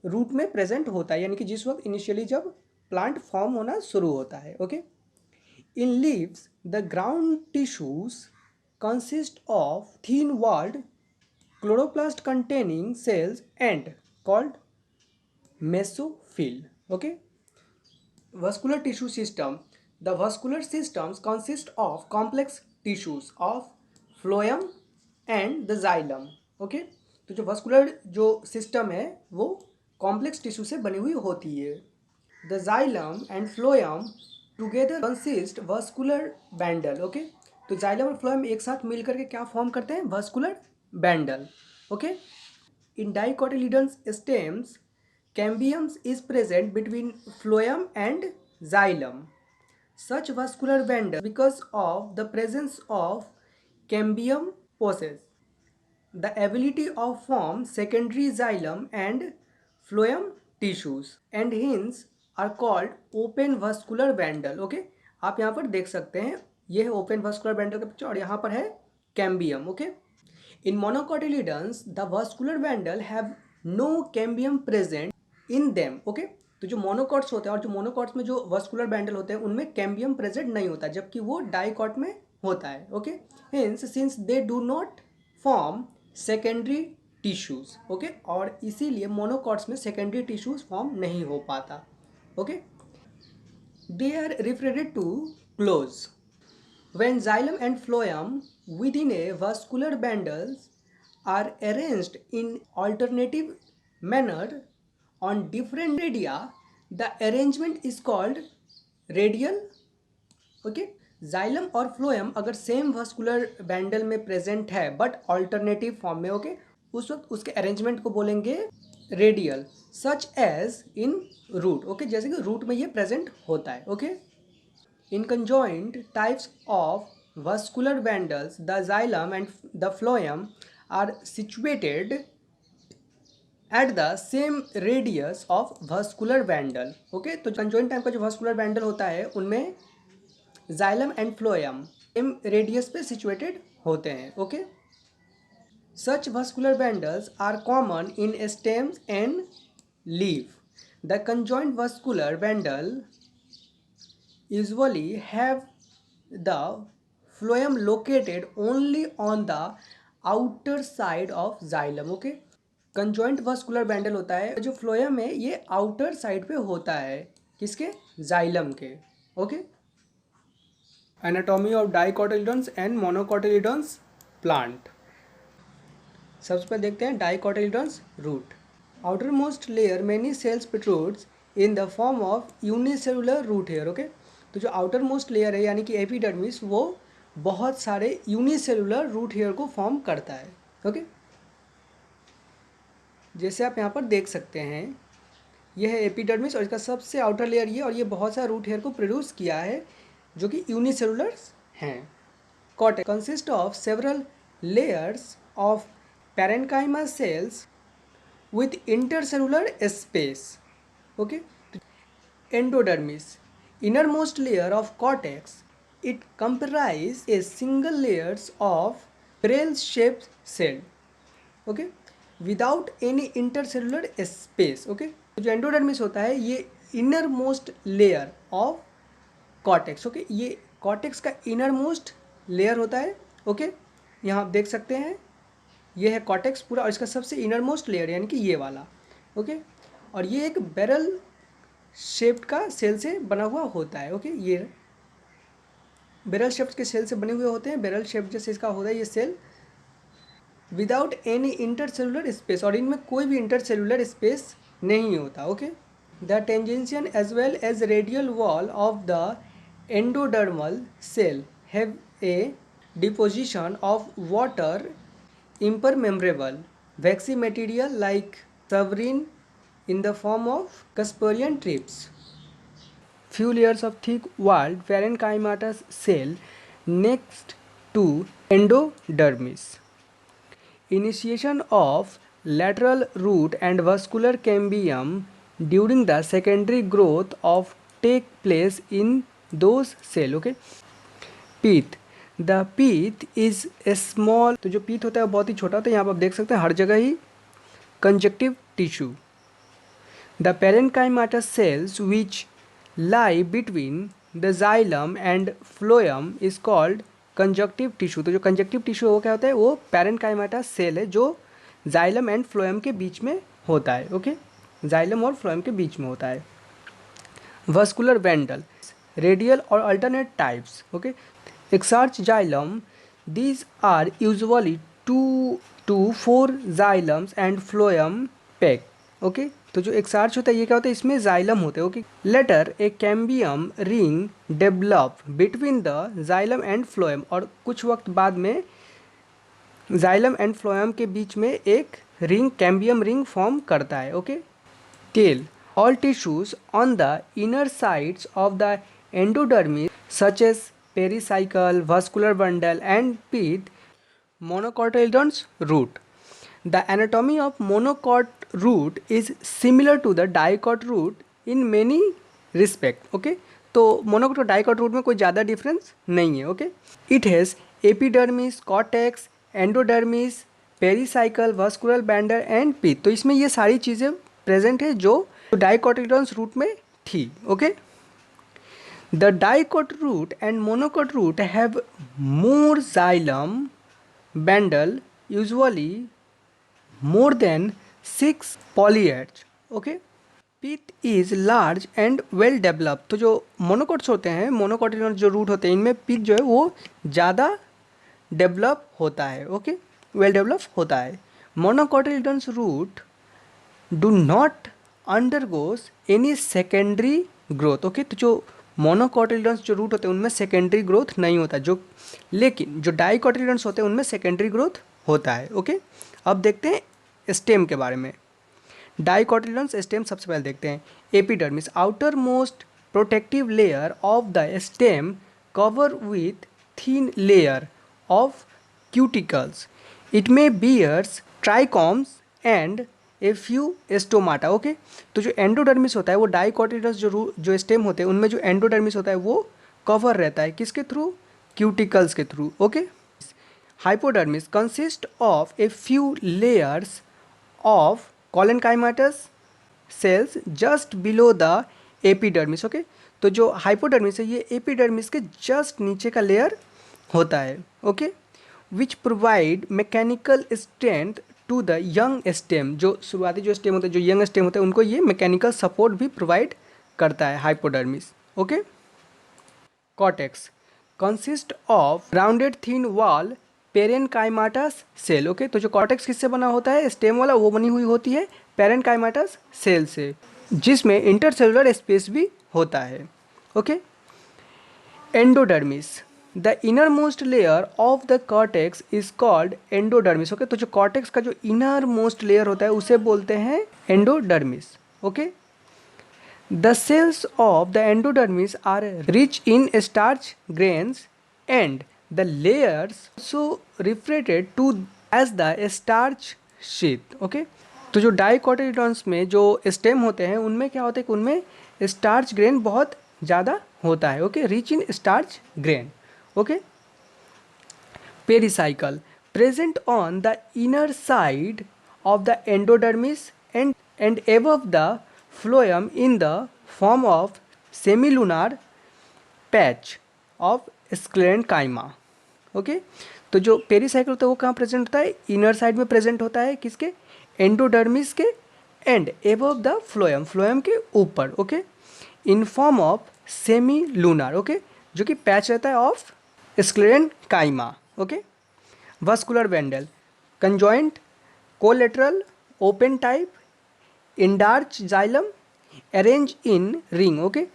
रूट में प्रेजेंट होता है, यानी कि जिस वक्त इनिशियली जब प्लांट फॉर्म होना शुरू होता है। Okay. In leaves, the ground tissues consist of thin-walled chloroplast containing cells and called mesophyll. Okay. Vascular tissue system. The vascular systems consist of complex tissues of phloem and the xylem. Okay. तो जो vascular जो system है वो complex tissue से बनी हुई होती है। The xylem and phloem together consist vascular bundle. Okay. तो xylem और phloem एक साथ मिलकर के क्या फॉर्म करते हैं? vascular bundle. Okay. In dicotyledons stems, cambium is present between phloem and xylem. Such vascular bundle, because of the presence of cambium, possess the ability of form secondary xylem and phloem tissues and hence are called open vascular bundle. Okay. आप यहाँ पर देख सकते हैं ये है open vascular bundle का picture और यहाँ पर है cambium. Okay. In monocotyledons the vascular bundle have no cambium present in them. Okay. तो जो मोनोकॉट्स होते हैं और जो मोनोकॉट्स में जो vascular bundle होते हैं उनमें cambium present नहीं होता जबकि वो डाइकॉट में होता है। Okay. Hence since they do not form secondary tissues. Okay. और इसीलिए मोनोकॉट्स में सेकेंडरी टिश्यूज़ फॉर्म नहीं हो पाता। Okay. They are referred to close when xylem and phloem within a vascular bundles are arranged in alternative manner on different radia. The arrangement is called radial. Okay. Xylem और phloem अगर same vascular bundle में present है but alternative form में, okay, उस वक्त उसके arrangement को बोलेंगे radial, such as in root. Okay. जैसे कि रूट में ये प्रेजेंट होता है। Okay. In conjoint types of vascular bundles the xylem and the phloem are situated at the same radius of vascular bundle. Okay. तो conjoint type का जो vascular bundle होता है उनमें xylem and phloem same radius पे situated होते हैं। Okay. Such vascular bundles are common in stems and leaf. The conjoint vascular bundle usually have the phloem located only on the outer side of xylem. Okay. Conjoint vascular bundle होता है जो phloem है ये outer side पे होता है किसके? Xylem के। Okay. Anatomy of dicotyledons and monocotyledons plant. सबसे पहले देखते हैं dicotyledons root. Outermost layer many cells protrudes in the form of unicellular root hair. Okay. तो जो आउटर मोस्ट लेयर है यानी कि एपिडर्मिस वो बहुत सारे यूनिसेलुलर रूट हेयर को फॉर्म करता है। ओके। जैसे आप यहाँ पर देख सकते हैं यह है एपिडर्मिस और इसका सबसे आउटर लेयर ये और ये बहुत सारा रूट हेयर को प्रोड्यूस किया है जो कि यूनिसेलुलर्स हैं। Cortex consist of several layers of parenchyma cells with intercellular space. Okay. Endodermis innermost layer of cortex it comprise a single layers of barrel shaped cell. Okay. Without any intercellular space. Okay. जो endodermis होता है ये innermost layer of cortex. Okay. ये cortex का innermost layer होता है। Okay. यहाँ आप देख सकते हैं ये है कॉर्टेक्स पूरा और इसका सबसे इनर मोस्ट लेयर यानी कि ये वाला। ओके। और ये एक बैरल शेप्ड का सेल से बना हुआ होता है। ओके। ये बैरल शेप्ड के सेल से बने हुए होते हैं। बैरल शेप्ड जैसे इसका होता है ये cell without any intercellular space और इनमें कोई भी इंटरसेलुलर स्पेस नहीं होता। Okay. The tangential as well as radial wall of the endodermal cell have a deposition of water impermeable waxy material like suberin in the form of Casparian trips. Few layers of thick walled parenchymatous cell next to endodermis. Initiation of lateral root and vascular cambium during the secondary growth of take place in those cell. Okay. पीत, the पीत is a small, तो जो पीत होता है वो बहुत ही छोटा होता है, यहाँ पर आप देख सकते हैं हर जगह ही conjunctive tissue. The parenchymatous cells which lie between the xylem and phloem is called conjunctive tissue. तो जो कंजक्टिव टिश्यू वो क्या होता है, वो पेरेन्काइमाटस सेल है जो जाइलम एंड फ्लोएम के बीच में होता है. ओके, जाइलम और फ्लोएम के बीच में होता है. वस्कुलर वेंडल, रेडियल और alternate types. Okay, exarch xylem, these are usually 2 to 4 xylems and phloem pack. Okay, तो जो एक्सार्च होता है ये क्या होता है, इसमें जाइलम होते हैं. Okay, later a cambium ring develop between the xylem and phloem, और कुछ वक्त बाद में जाइलम एंड फ्लोएम के बीच में एक रिंग, कैम्बियम रिंग फॉर्म करता है. Okay, tell, all tissues on the inner sides of the endodermis such as pericycle, vascular bundle and pith. Monocotyledon's root. The anatomy of monocot root is similar to the dicot root in many respect. Okay, तो monocot और dicot root में कोई ज़्यादा difference नहीं है. Okay, it has epidermis, cortex, endodermis, pericycle, vascular bundle and pith. तो इसमें ये सारी चीज़ें प्रेजेंट है जो डाइकोटिलडॉन्स रूट में थी. Okay, the dicot root and monocot root have more xylem bundle, usually more than 6 polyarchs. Okay, pith is large and well develop. तो जो मोनोकोट्स होते हैं, मोनोकोटिलडॉन्स जो रूट होते हैं, इनमें पीथ जो है वो ज़्यादा डेवलप होता है. ओके, वेल डेवलप होता है. Monocotyledons root do not undergoes any secondary growth. Okay, तो जो मोनोकोटिलडॉन्स जो रूट होते हैं उनमें सेकेंडरी ग्रोथ नहीं होता, जो लेकिन जो डाइकोटिलडॉन्स होते हैं उनमें सेकेंडरी ग्रोथ होता है. ओके, अब देखते हैं स्टेम के बारे में. डाइकोटिलडॉन्स स्टेम सबसे पहले देखते हैं. Epidermis, outermost protective layer of the stem cover with thin layer of cuticles. It may bears trichomes and a few stomata. Okay, तो जो एंडोडर्मिस होता है वो डाइकोटिलडॉन्स जो स्टेम होते हैं उनमें जो एंडोडर्मिस होता है वो कवर रहता है, किसके थ्रू, क्यूटिकल्स के through. Okay, hypodermis consist of a few layers of collenchymatous cells just below the epidermis. Okay, तो जो हाइपोडर्मिस है ये एपिडर्मिस के जस्ट नीचे का लेयर होता है. Okay, which provide mechanical strength to the young stem. जो शुरुआती जो स्टेम होते हैं, जो यंग स्टेम होते हैं, उनको ये मैकेनिकल सपोर्ट भी प्रोवाइड करता है hypodermis. Okay, cortex consist of rounded thin wall parenchymatous cell. Okay, तो जो कॉर्टेक्स किससे बना होता है, स्टेम वाला, वो बनी हुई होती है पेरेन्काइमाटस सेल से, जिसमें इंटरसेलुलर स्पेस भी होता है. Okay, endodermis, the inner most layer of the cortex is called endodermis. Okay, तो जो कॉर्टेक्स का जो इनर मोस्ट लेयर होता है उसे बोलते हैं endodermis. Okay, the cells of the endodermis are rich in starch grains and the layers so referred to as the starch sheath. Okay, तो जो डाइकोटिलडॉन्स में जो स्टेम होते हैं उनमें क्या होता है कि उनमें स्टार्च ग्रेन बहुत ज़्यादा होता है. Okay, rich in starch grain. Okay, pericycle present on the inner side of the endodermis and above the phloem in the form of semilunar patch of sclerenchyma. Okay, तो जो पेरीसाइकिल होता है वो कहाँ प्रेजेंट होता है, इनर साइड में present होता है, किसके, एंडोडर्मिस के, and above the phloem, phloem के ऊपर. Okay, in form of semi lunar. Okay, जो कि पैच रहता है of sclerenchyma. Okay, vascular bundle conjoint collateral open type endarch xylem arrange in ring. Okay,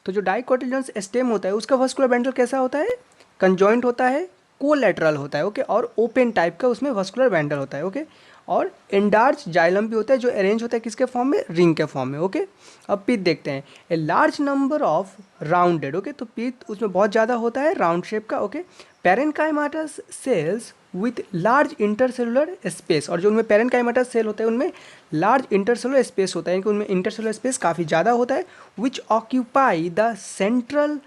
तो जो डाइकोटिलेडोनस स्टेम होता है उसका वस्कुलर बंडल कैसा होता है, कंजॉइंट होता है, कोलैटरल होता है, ओके, और ओपन टाइप का उसमें वस्कुलर बंडल होता है, ओके, और एंडार्च जाइलम भी होता है जो अरेंज होता है किसके फॉर्म में, रिंग के फॉर्म में, ओके। अब पिथ देखते हैं, a large number of rounded, okay, तो पिथ उसमें बहुत ज़्यादा होता है राउंड शेप का, okay. Parenchymatous cells with large intercellular space, और जो उनमें पैरेन्काइमाटस सेल होता है उनमें लार्ज इंटरसेलुलर स्पेस होता है, यानी कि उनमें इंटरसेलुलर स्पेस काफ़ी ज़्यादा होता है, which occupy the central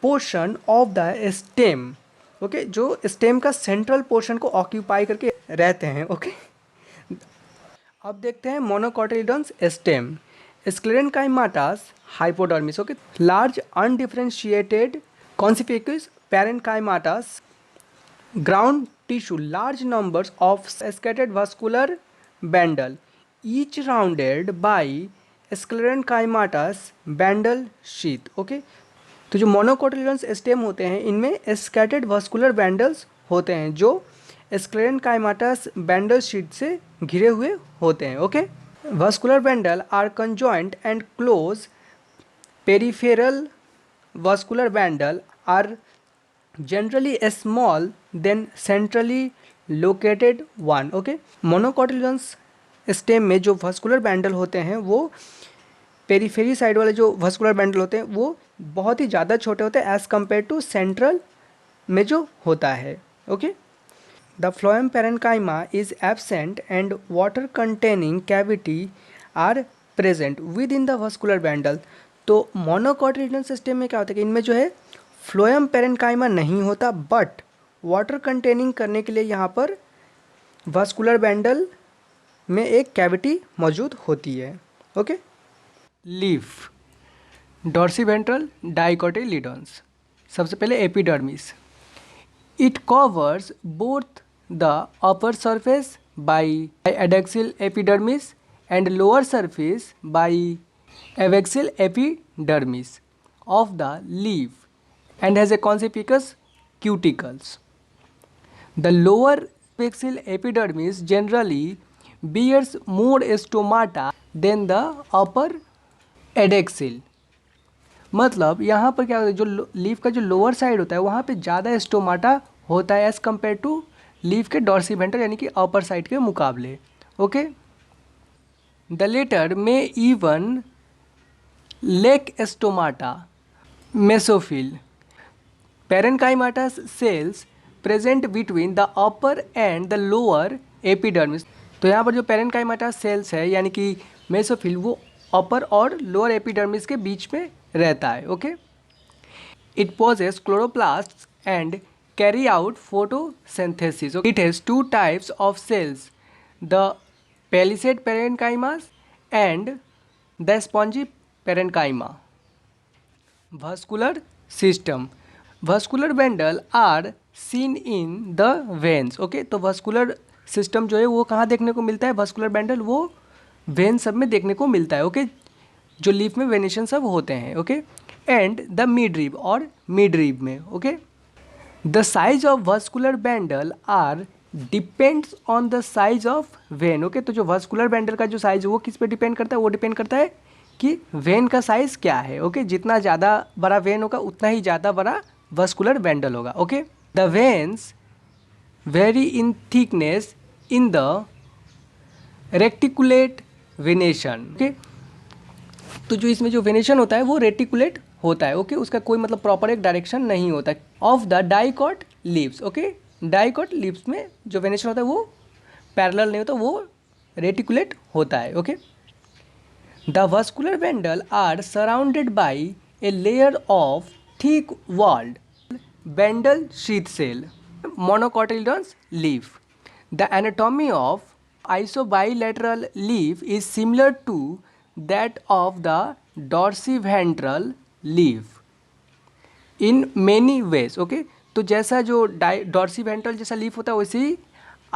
portion of the stem, okay, जो स्टेम का सेंट्रल पोर्शन को ऑक्यूपाई करके रहते हैं, ओके। अब देखते हैं monocotyledonous stem, sclerenchymatous hypodermis, okay, large undifferentiated conspicuous parenchymatous ground tissue, large numbers of scattered vascular bundle, each rounded by sclerenchymatous bundle sheath, okay. तो जो मोनोकोटिलेडोनस स्टेम होते हैं इनमें स्कैटर्ड वास्कुलर बैंडल्स होते हैं जो स्क्लेरेन्काइमाटस बैंडल शीट से घिरे हुए होते हैं, okay. Vascular bundle are conjoint and close, peripheral vascular bundle are generally small than centrally located one, okay। Monocotyledonous stem में जो वास्कुलर बैंडल होते हैं वो पेरीफेरी साइड वाले जो वास्कुलर बैंडल होते हैं वो बहुत ही ज़्यादा छोटे होते हैं एज़ कम्पेयर टू सेंट्रल में जो होता है, okay. The phloem parenchyma is absent and water containing cavity are present within the vascular bundle. तो मोनोकोटिलेडोनस सिस्टम में क्या होता है कि इनमें जो है फ्लोएम पैरेन्काइमा नहीं होता, बट वाटर कंटेनिंग करने के लिए यहाँ पर वास्कुलर बैंडल में एक कैविटी मौजूद होती है, ओके। लीफ, डॉर्सीवेंट्रल डाइकोटिलेडोन्स, सबसे पहले epidermis, it covers both the upper surface by adaxial epidermis and lower surface by abaxial epidermis of the leaf and has a conspicuous cuticles. The lower apical epidermis generally bears more stomata than the upper adexal. मतलब यहाँ पर क्या होता है, जो leaf का जो lower side होता है वहाँ पे ज़्यादा स्टोमाटा होता है एज़ कम्पेयर टू लीफ के डॉर्सीवेंट्रल यानी कि अपर साइड के मुकाबले, okay. The latter may even lack stomata mesophyll, parenchymatous cells present between the upper and the lower epidermis. तो यहाँ पर जो पैरेन्काइमाटस सेल्स है यानी कि मेसोफिल वो अपर और लोअर एपिडर्मिस के बीच में रहता है, okay. It possess chloroplast and carry out photosynthesis. It has two types of cells, the palisade parenchymas and the spongy parenchyma. Vascular system, vascular bundle are seen in the veins, okay. तो vascular system जो है वो कहाँ देखने को मिलता है, vascular बैंडल वो वेन सब में देखने को मिलता है, ओके, जो लीफ में वेनेशन सब होते हैं, ओके। एंड द मिडरिब और मिडरिब में, okay. The size of vascular bundle are depends on the size of vein, okay. तो जो वास्कुलर बैंडल का जो साइज है वो किस पे डिपेंड करता है, वो डिपेंड करता है कि वेन का साइज क्या है, ओके। जितना ज़्यादा बड़ा वेन होगा उतना ही ज़्यादा बड़ा वास्कुलर बैंडल होगा, okay. The veins very in thickness in the reticulate venation, okay. तो जो इसमें जो वेनेशन होता है वो रेटिकुलेट होता है, ओके। उसका कोई मतलब प्रॉपर एक डायरेक्शन नहीं होता है। Of the dicot leaves, okay. Dicot leaves में जो वेनेशन होता है वो पैरेलल नहीं होता, वो रेटिकुलेट होता है, okay. The vascular bundle are surrounded by a layer of thick walled bundle sheath cell, monocotyledonous leaf. The anatomy of isobilateral leaf is similar to that of the dorsiventral leaf in many ways, okay। तो जैसा जो डॉर्सीवेंट्रल जैसा leaf होता है वैसे ही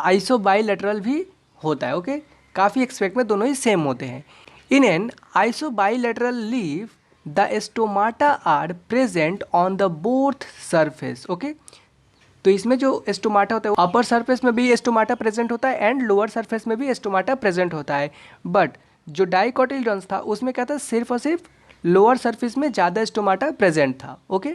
आइसोबाइलेटरल भी होता है, ओके। काफ़ी एक्सपेक्ट में दोनों ही सेम होते हैं। In an isobilateral leaf the stomata are present on the both surface, okay. तो इसमें जो स्टोमाटा होता है अपर सरफेस में भी स्टोमाटा प्रेजेंट होता है एंड लोअर सरफेस में भी स्टोमाटा प्रेजेंट होता है। बट जो डाइकोटिलेडोन्स था उसमें क्या था, सिर्फ और सिर्फ लोअर सरफेस में ज़्यादा स्टोमाटा प्रेजेंट था। Okay,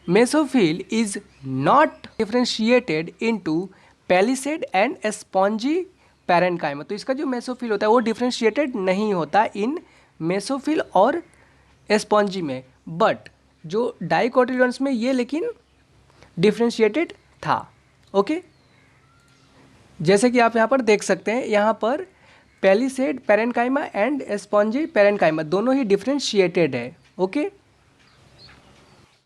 mesophyll is not differentiated into palisade and spongy parenchyma. तो इसका जो मेसोफिल होता है वो डिफ्रेंशिएटेड नहीं होता इन मेसोफिल और स्पॉन्जी में, बट जो डाइकोटिलेडॉन्स में ये लेकिन डिफ्रेंशिएटेड था। ओके, जैसे कि आप यहाँ पर देख सकते हैं, यहाँ पर palisade parenchyma and spongy parenchyma दोनों ही डिफ्रेंशिएटेड है। Okay,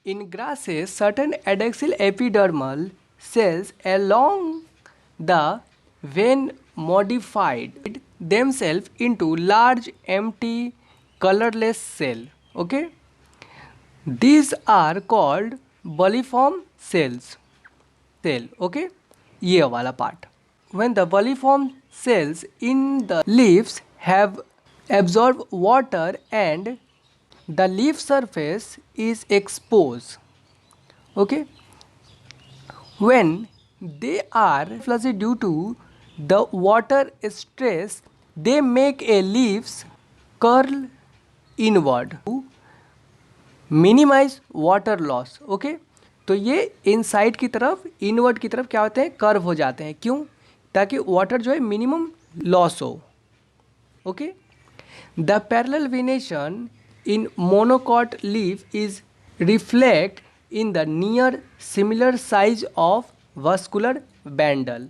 in grasses certain adaxial epidermal cells along the vein modified themselves into large empty colorless cell. Okay, these are called bulliform cells. Okay, ये वाला part. When the bulliform cells in the leaves have absorbed water and the leaf surface is exposed. Okay, when they are fuzzy due to the water stress, they make a leaves curl inward to minimize water loss. Okay, तो ये inside की तरफ, inward की तरफ क्या होते हैं, curve हो जाते हैं। क्यों? ताकि वाटर जो है मिनिमम लॉस हो। Okay, the parallel venation in monocot leaf is reflect in the near similar size of vascular bundle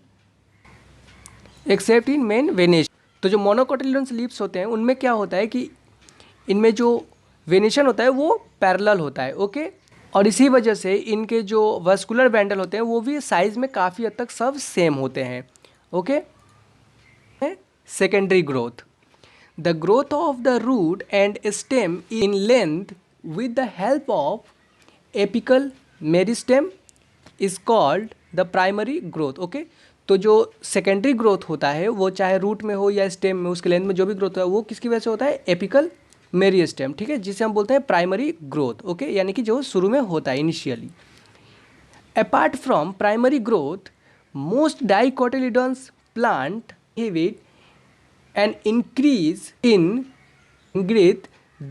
except in main venation। तो जो मोनोकोटिलेडोनस लीव्स होते हैं उनमें क्या होता है कि इनमें जो वेनेशन होता है वो पैरेलल होता है। ओके, और इसी वजह से इनके जो वास्कुलर बैंडल होते हैं वो भी साइज में काफ़ी हद तक सब सेम होते हैं। Okay, secondary growth, the growth of the root and stem in length with the help of apical meristem is called the primary growth. Okay, तो जो सेकेंडरी ग्रोथ होता है वो चाहे रूट में हो या स्टेम में, उसके लेंथ में जो भी ग्रोथ होता है वो किसकी वजह से होता है, एपिकल मेरिस्टेम। ठीक है, जिसे हम बोलते हैं प्राइमरी ग्रोथ। ओके, यानी कि जो शुरू में होता है initially. Apart from primary growth, most dicotyledonous plant have an increase in growth.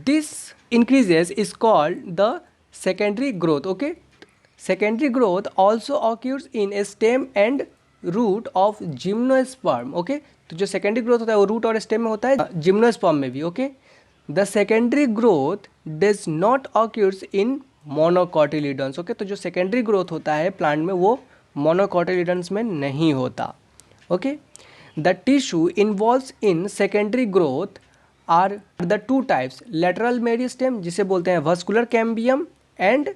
This increases is called the secondary growth. Okay, secondary growth also occurs in a stem and root of gymnosperm. Okay, तो जो secondary growth होता है वो root और stem में होता है, gymnosperm में भी। Okay, the secondary growth does not occurs in monocotyledons. Okay, तो जो secondary growth होता है plant में वो monocotyledons में नहीं होता। Okay, the tissue involved in secondary growth are the two types, lateral meristem जिसे बोलते हैं vascular cambium and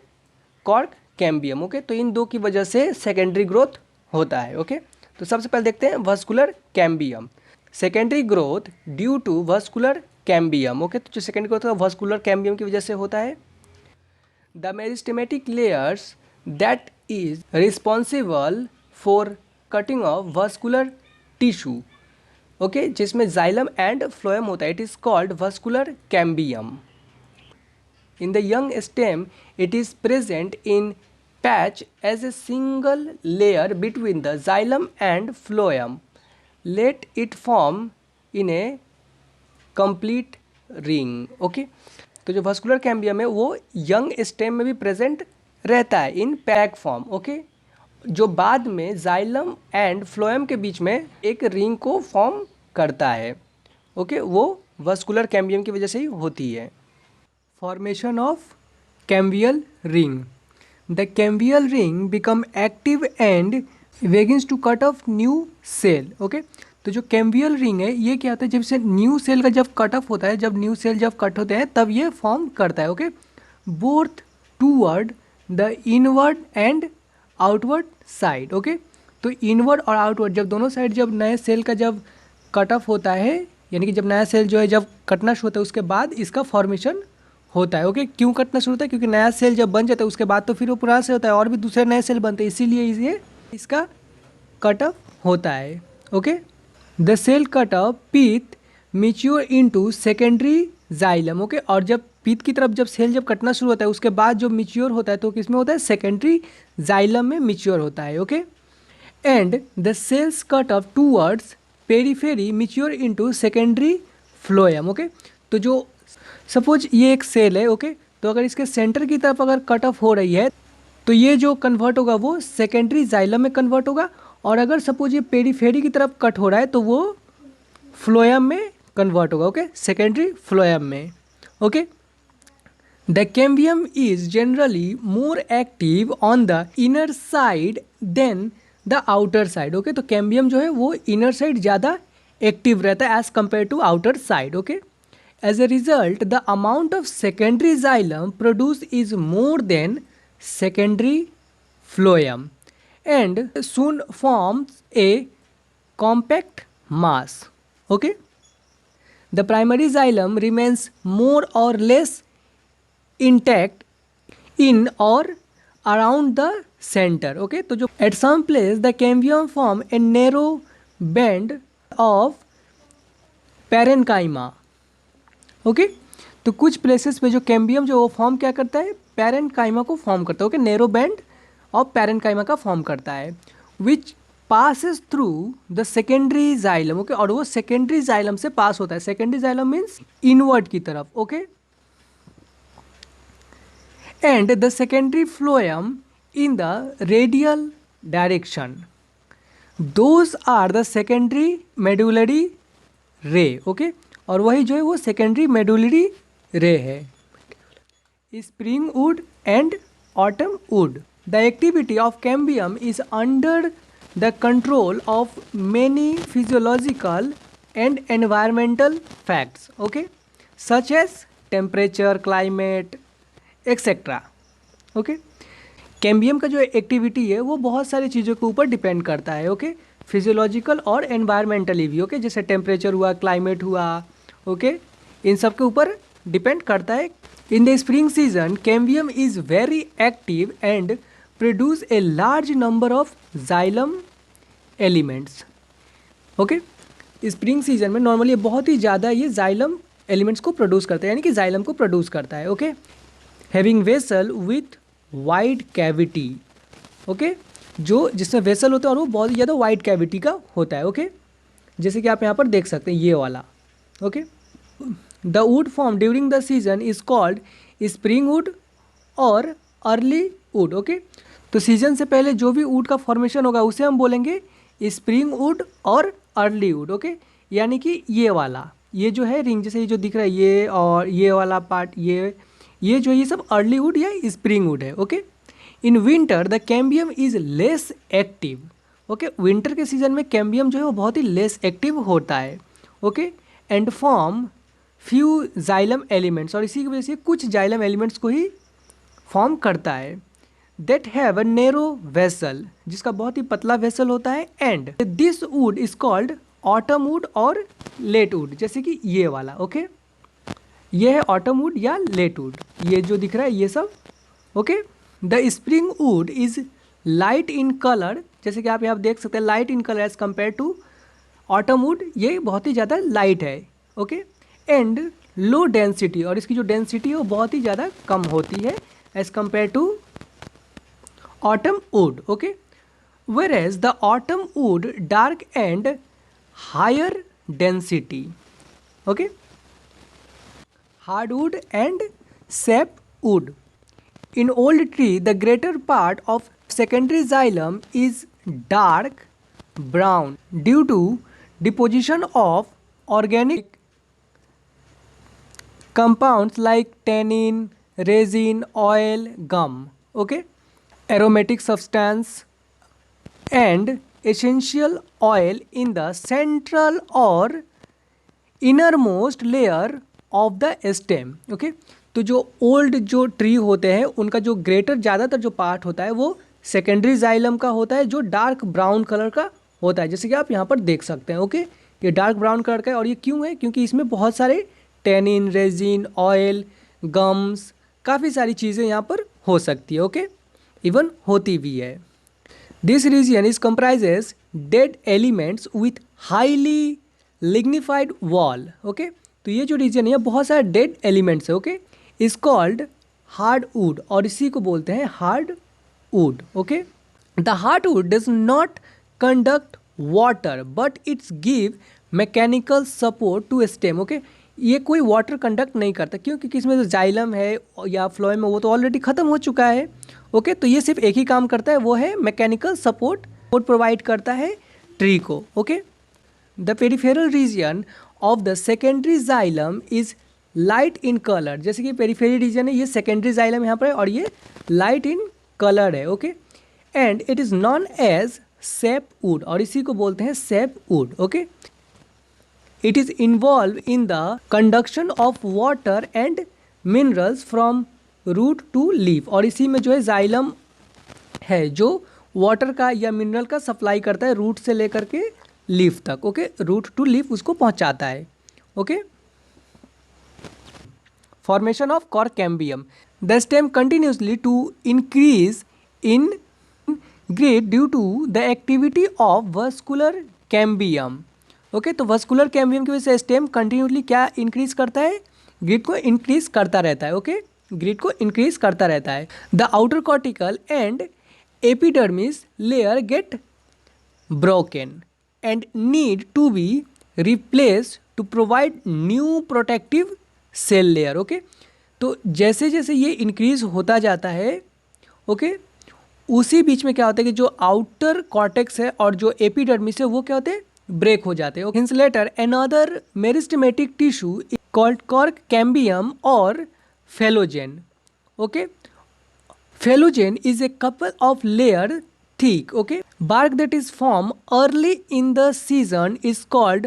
cork cambium। Okay, तो इन दो की वजह से सेकेंडरी ग्रोथ होता है। ओके, तो सबसे पहले देखते हैं vascular cambium। Secondary growth due to vascular cambium। Okay, तो जो सेकेंडरी ग्रोथ है vascular cambium की वजह से होता है। The meristematic layers that is responsible for cutting off vascular tissue. Okay, जिसमें जाइलम एंड फ्लोएम होता है, it is called vascular cambium। In the young stem it is present in patch as a single layer between the xylem and phloem, let it form in a complete ring. Okay, तो जो vascular cambium है वो young stem में भी present रहता है इन pack form. Okay, जो बाद में जाइलम एंड फ्लोएम के बीच में एक रिंग को फॉर्म करता है। ओके, वो vascular cambium की वजह से ही होती है। Formation of cambial ring, the cambial ring become active and begins to cut off new cell. Okay, तो जो कैम्बियल रिंग है ये क्या होता है, जब से न्यू सेल का जब कट ऑफ होता है, जब न्यू सेल जब कट होते हैं तब ये फॉर्म करता है। Okay, both toward the inward and outward side. Okay, तो इनवर्ड और आउटवर्ड जब दोनों साइड जब नए सेल का जब कट ऑफ होता है, यानी कि जब नया सेल जो है जब कटना शुरू होता है उसके बाद इसका फॉर्मेशन होता है। ओके, क्यों कटना शुरू होता है, क्योंकि नया सेल जब बन जाता है उसके बाद तो फिर वो पुराना सेल होता है और भी दूसरे नए सेल बनते हैं, इसीलिए ये इसका कट ऑफ होता है। Okay, the cell cut off pith mature into secondary xylem. Okay, और जब पीथ की तरफ जब सेल जब कटना शुरू होता है उसके बाद जो मैच्योर होता है तो किसमें होता है, सेकेंडरी जाइलम में मैच्योर होता है। Okay, and the cells cut off towards periphery mature into secondary phloem. Okay, तो जो सपोज ये एक सेल है, ओके, तो अगर इसके सेंटर की तरफ अगर कट ऑफ हो रही है तो ये जो कन्वर्ट होगा वो सेकेंडरी जाइलम में कन्वर्ट होगा, और अगर सपोज ये पेरीफेरी की तरफ कट हो रहा है तो वो फ्लोएम में कन्वर्ट होगा, ओके, सेकेंडरी फ्लोएम में, okay. The cambium is generally more active on the inner side than the outer side, okay. तो कैम्बियम जो है वो इनर साइड ज़्यादा एक्टिव रहता है as compared to outer side, okay. As a result, the amount of secondary xylem produced is more than secondary phloem and soon forms a compact mass. Okay? The primary xylem remains more or less intact in or around the center. Okay? तो जो at some place the cambium form a narrow band of parenchyma. Okay तो कुछ places पे जो cambium जो वो form क्या करता है, पैरेन्काइमा को फॉर्म करता है, ओके, नैरो बैंड और पैरेन्काइमा का फॉर्म करता है, which passes through the secondary xylem, okay, और वो सेकेंडरी जाइलम से पास होता है। सेकेंडरी जाइलम मीन्स इनवर्ड की तरफ, okay, and the secondary phloem in the radial direction, those are the secondary medullary ray, okay, और वही जो है वो सेकेंडरी मेडुलरी रे है। Spring wood and autumn wood, the activity of cambium is under the control of many physiological and environmental facts, okay, such as temperature, climate etcetera, okay. Cambium का जो activity है वो बहुत सारी चीज़ों के ऊपर डिपेंड करता है, ओके, फिजियोलॉजिकल और एनवायरमेंटली भी, ओके, जैसे टेम्परेचर हुआ, क्लाइमेट हुआ, ओके, इन सब के ऊपर डिपेंड करता है। In the spring season cambium is very active and produce a large number of xylem elements, okay. Spring season में नॉर्मली बहुत ही ज़्यादा ये जाइलम एलिमेंट्स को प्रोड्यूस करता है, यानी कि जाइलम को प्रोड्यूस करता है, okay. Having vessel with wide cavity, okay, जो जिसमें वेसल होता है और वो बहुत ही ज़्यादा वाइड कैविटी का होता है, ओके, जैसे कि आप यहाँ पर देख सकते हैं ये वाला, okay. The wood form during the season is called spring would और अर्ली वुड, ओके। तो सीजन से पहले जो भी वुड का फॉर्मेशन होगा उसे हम बोलेंगे स्प्रिंग वुड और अर्ली वुड, ओके, यानी कि ये वाला, ये जो है रिंग जैसे ये जो दिख रहा है ये और ये वाला पार्ट, ये जो ये सब अर्ली वुड या स्प्रिंग वुड है, okay. In winter the cambium is less active, okay, winter के सीजन में कैम्बियम जो है वो बहुत ही लेस एक्टिव होता है, okay, and form few xylem elements, और इसी की वजह से कुछ जाइलम एलिमेंट्स को ही फॉर्म करता है, that have a narrow vessel, जिसका बहुत ही पतला वेसल होता है, and this wood is called autumn wood और लेट वुड, जैसे कि ये वाला, ओके, ये है ऑटम वुड या लेट वुड, ये जो दिख रहा है ये सब, okay. The spring wood is light in colour, जैसे कि आप यहाँ देख सकते हैं light in colour as compared to autumn wood, ये बहुत ही ज़्यादा लाइट है, ओके, एंड लो डेंसिटी, और इसकी जो डेंसिटी है वो बहुत ही ज़्यादा कम होती है as compared to autumn wood, okay. Whereas the autumn wood dark and higher density, okay, hardwood and sapwood. In old tree, the greater part of secondary xylem is dark brown due to deposition of organic compounds like tannin, resin, oil, gum, okay, aromatic substance and essential oil in the central or innermost layer of the stem, okay. तो जो old जो tree होते हैं उनका जो greater ज़्यादातर जो part होता है वो सेकेंडरी जाइलम का होता है, जो डार्क ब्राउन कलर का होता है, जैसे कि आप यहाँ पर देख सकते हैं, ओके, ये डार्क ब्राउन कलर का है, और ये क्यों है, क्योंकि इसमें बहुत सारे टेनिन, रेजिन, ऑयल, गम्स, काफ़ी सारी चीज़ें यहाँ पर हो सकती है, ओके, इवन होती भी है। This region is comprises dead elements with highly lignified wall, okay. तो ये जो रीजन है बहुत सारे डेड एलिमेंट्स है, okay, is called hard wood, और इसी को बोलते हैं hard wood, okay. The hard wood does not conduct water but its give mechanical support to stem, okay. ये कोई वाटर कंडक्ट नहीं करता, क्योंकि इसमें जो जाइलम है या फ्लोएम है वो तो ऑलरेडी ख़त्म हो चुका है। ओके, तो ये सिर्फ एक ही काम करता है, वो है मैकेनिकल सपोर्ट प्रोवाइड करता है ट्री को। Okay, the peripheral region of the secondary xylem is light in colour. जैसे कि पेरिफेरल रीजन है, ये सेकेंडरी जाइलम यहाँ पर है और ये लाइट इन कलर है। Okay, and it is known as sap wood, और इसी को बोलते हैं sap wood. Okay, it is involve in the conduction of water and minerals from root to leaf, और इसी में जो है जाइलम है जो वाटर का या मिनरल का सप्लाई करता है रूट से लेकर के लीफ तक। ओके, रूट टू लीफ उसको पहुंचाता है। Okay, formation of cork cambium, the stem continuously to increase in grade due to the activity of vascular cambium. Okay, तो वस्कुलर कैम्बियम की वजह से स्टेम कंटिन्यूसली क्या इंक्रीज करता है, ग्रिड को इंक्रीज करता रहता है। ओके, ग्रिड को इंक्रीज करता रहता है। The outer cortical and epidermis layer get broken and need to be replace to provide new protective cell layer. Okay, तो जैसे जैसे ये इंक्रीज होता जाता है, ओके, उसी बीच में क्या होता है कि जो आउटर कॉर्टेक्स है और जो एपिडर्मिस है वो क्या होते हैं, ब्रेक हो जाते हैं। Hence later another meristematic tissue called cork cambium or phellogen. Okay, phellogen is a couple of layer thick. Okay, bark that is formed early in the season is called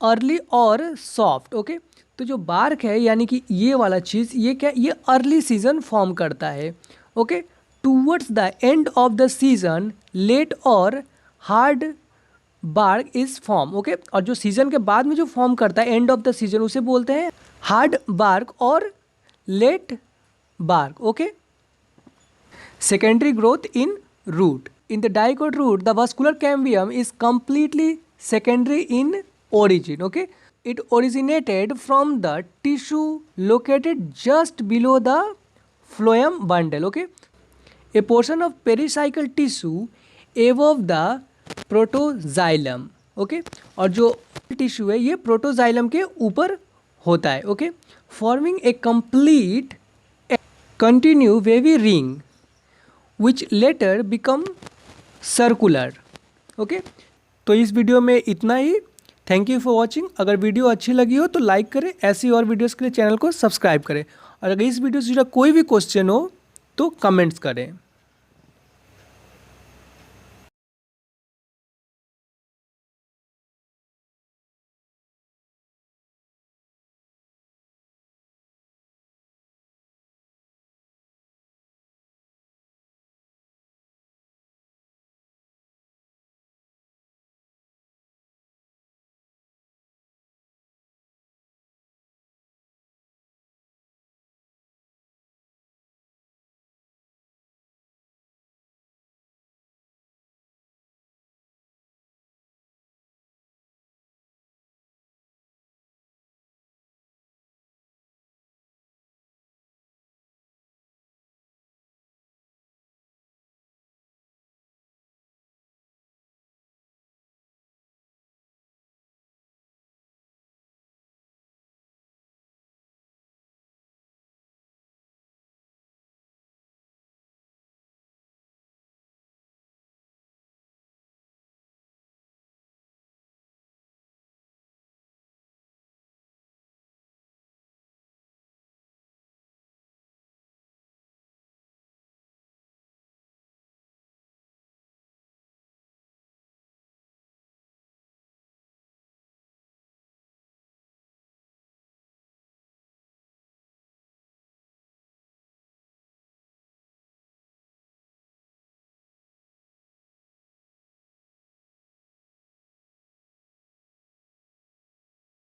early or soft. Okay, तो जो bark है यानी कि ये वाला चीज़, ये क्या, ये अर्ली सीजन फॉर्म करता है। Okay, towards the end of the season late or hard bark is form. Okay, और जो सीजन के बाद में जो फॉर्म करता है एंड ऑफ द सीजन उसे बोलते हैं हार्ड बार्क और late bark. Okay, secondary growth in root. In the dicot root, the vascular cambium is completely secondary in origin. Okay, it originated from the tissue located just below the phloem bundle. Okay, a portion of pericycle tissue above the protoxylem. Okay, और जो tissue है ये protoxylem के ऊपर होता है। Okay, forming a complete continue wavy ring which later become circular. Okay, तो इस वीडियो में इतना ही। Thank you for watching. अगर वीडियो अच्छी लगी हो तो लाइक करें, ऐसी और वीडियोस के लिए चैनल को सब्सक्राइब करें, और अगर इस वीडियो से जुड़ा कोई भी क्वेश्चन हो तो कमेंट्स करें।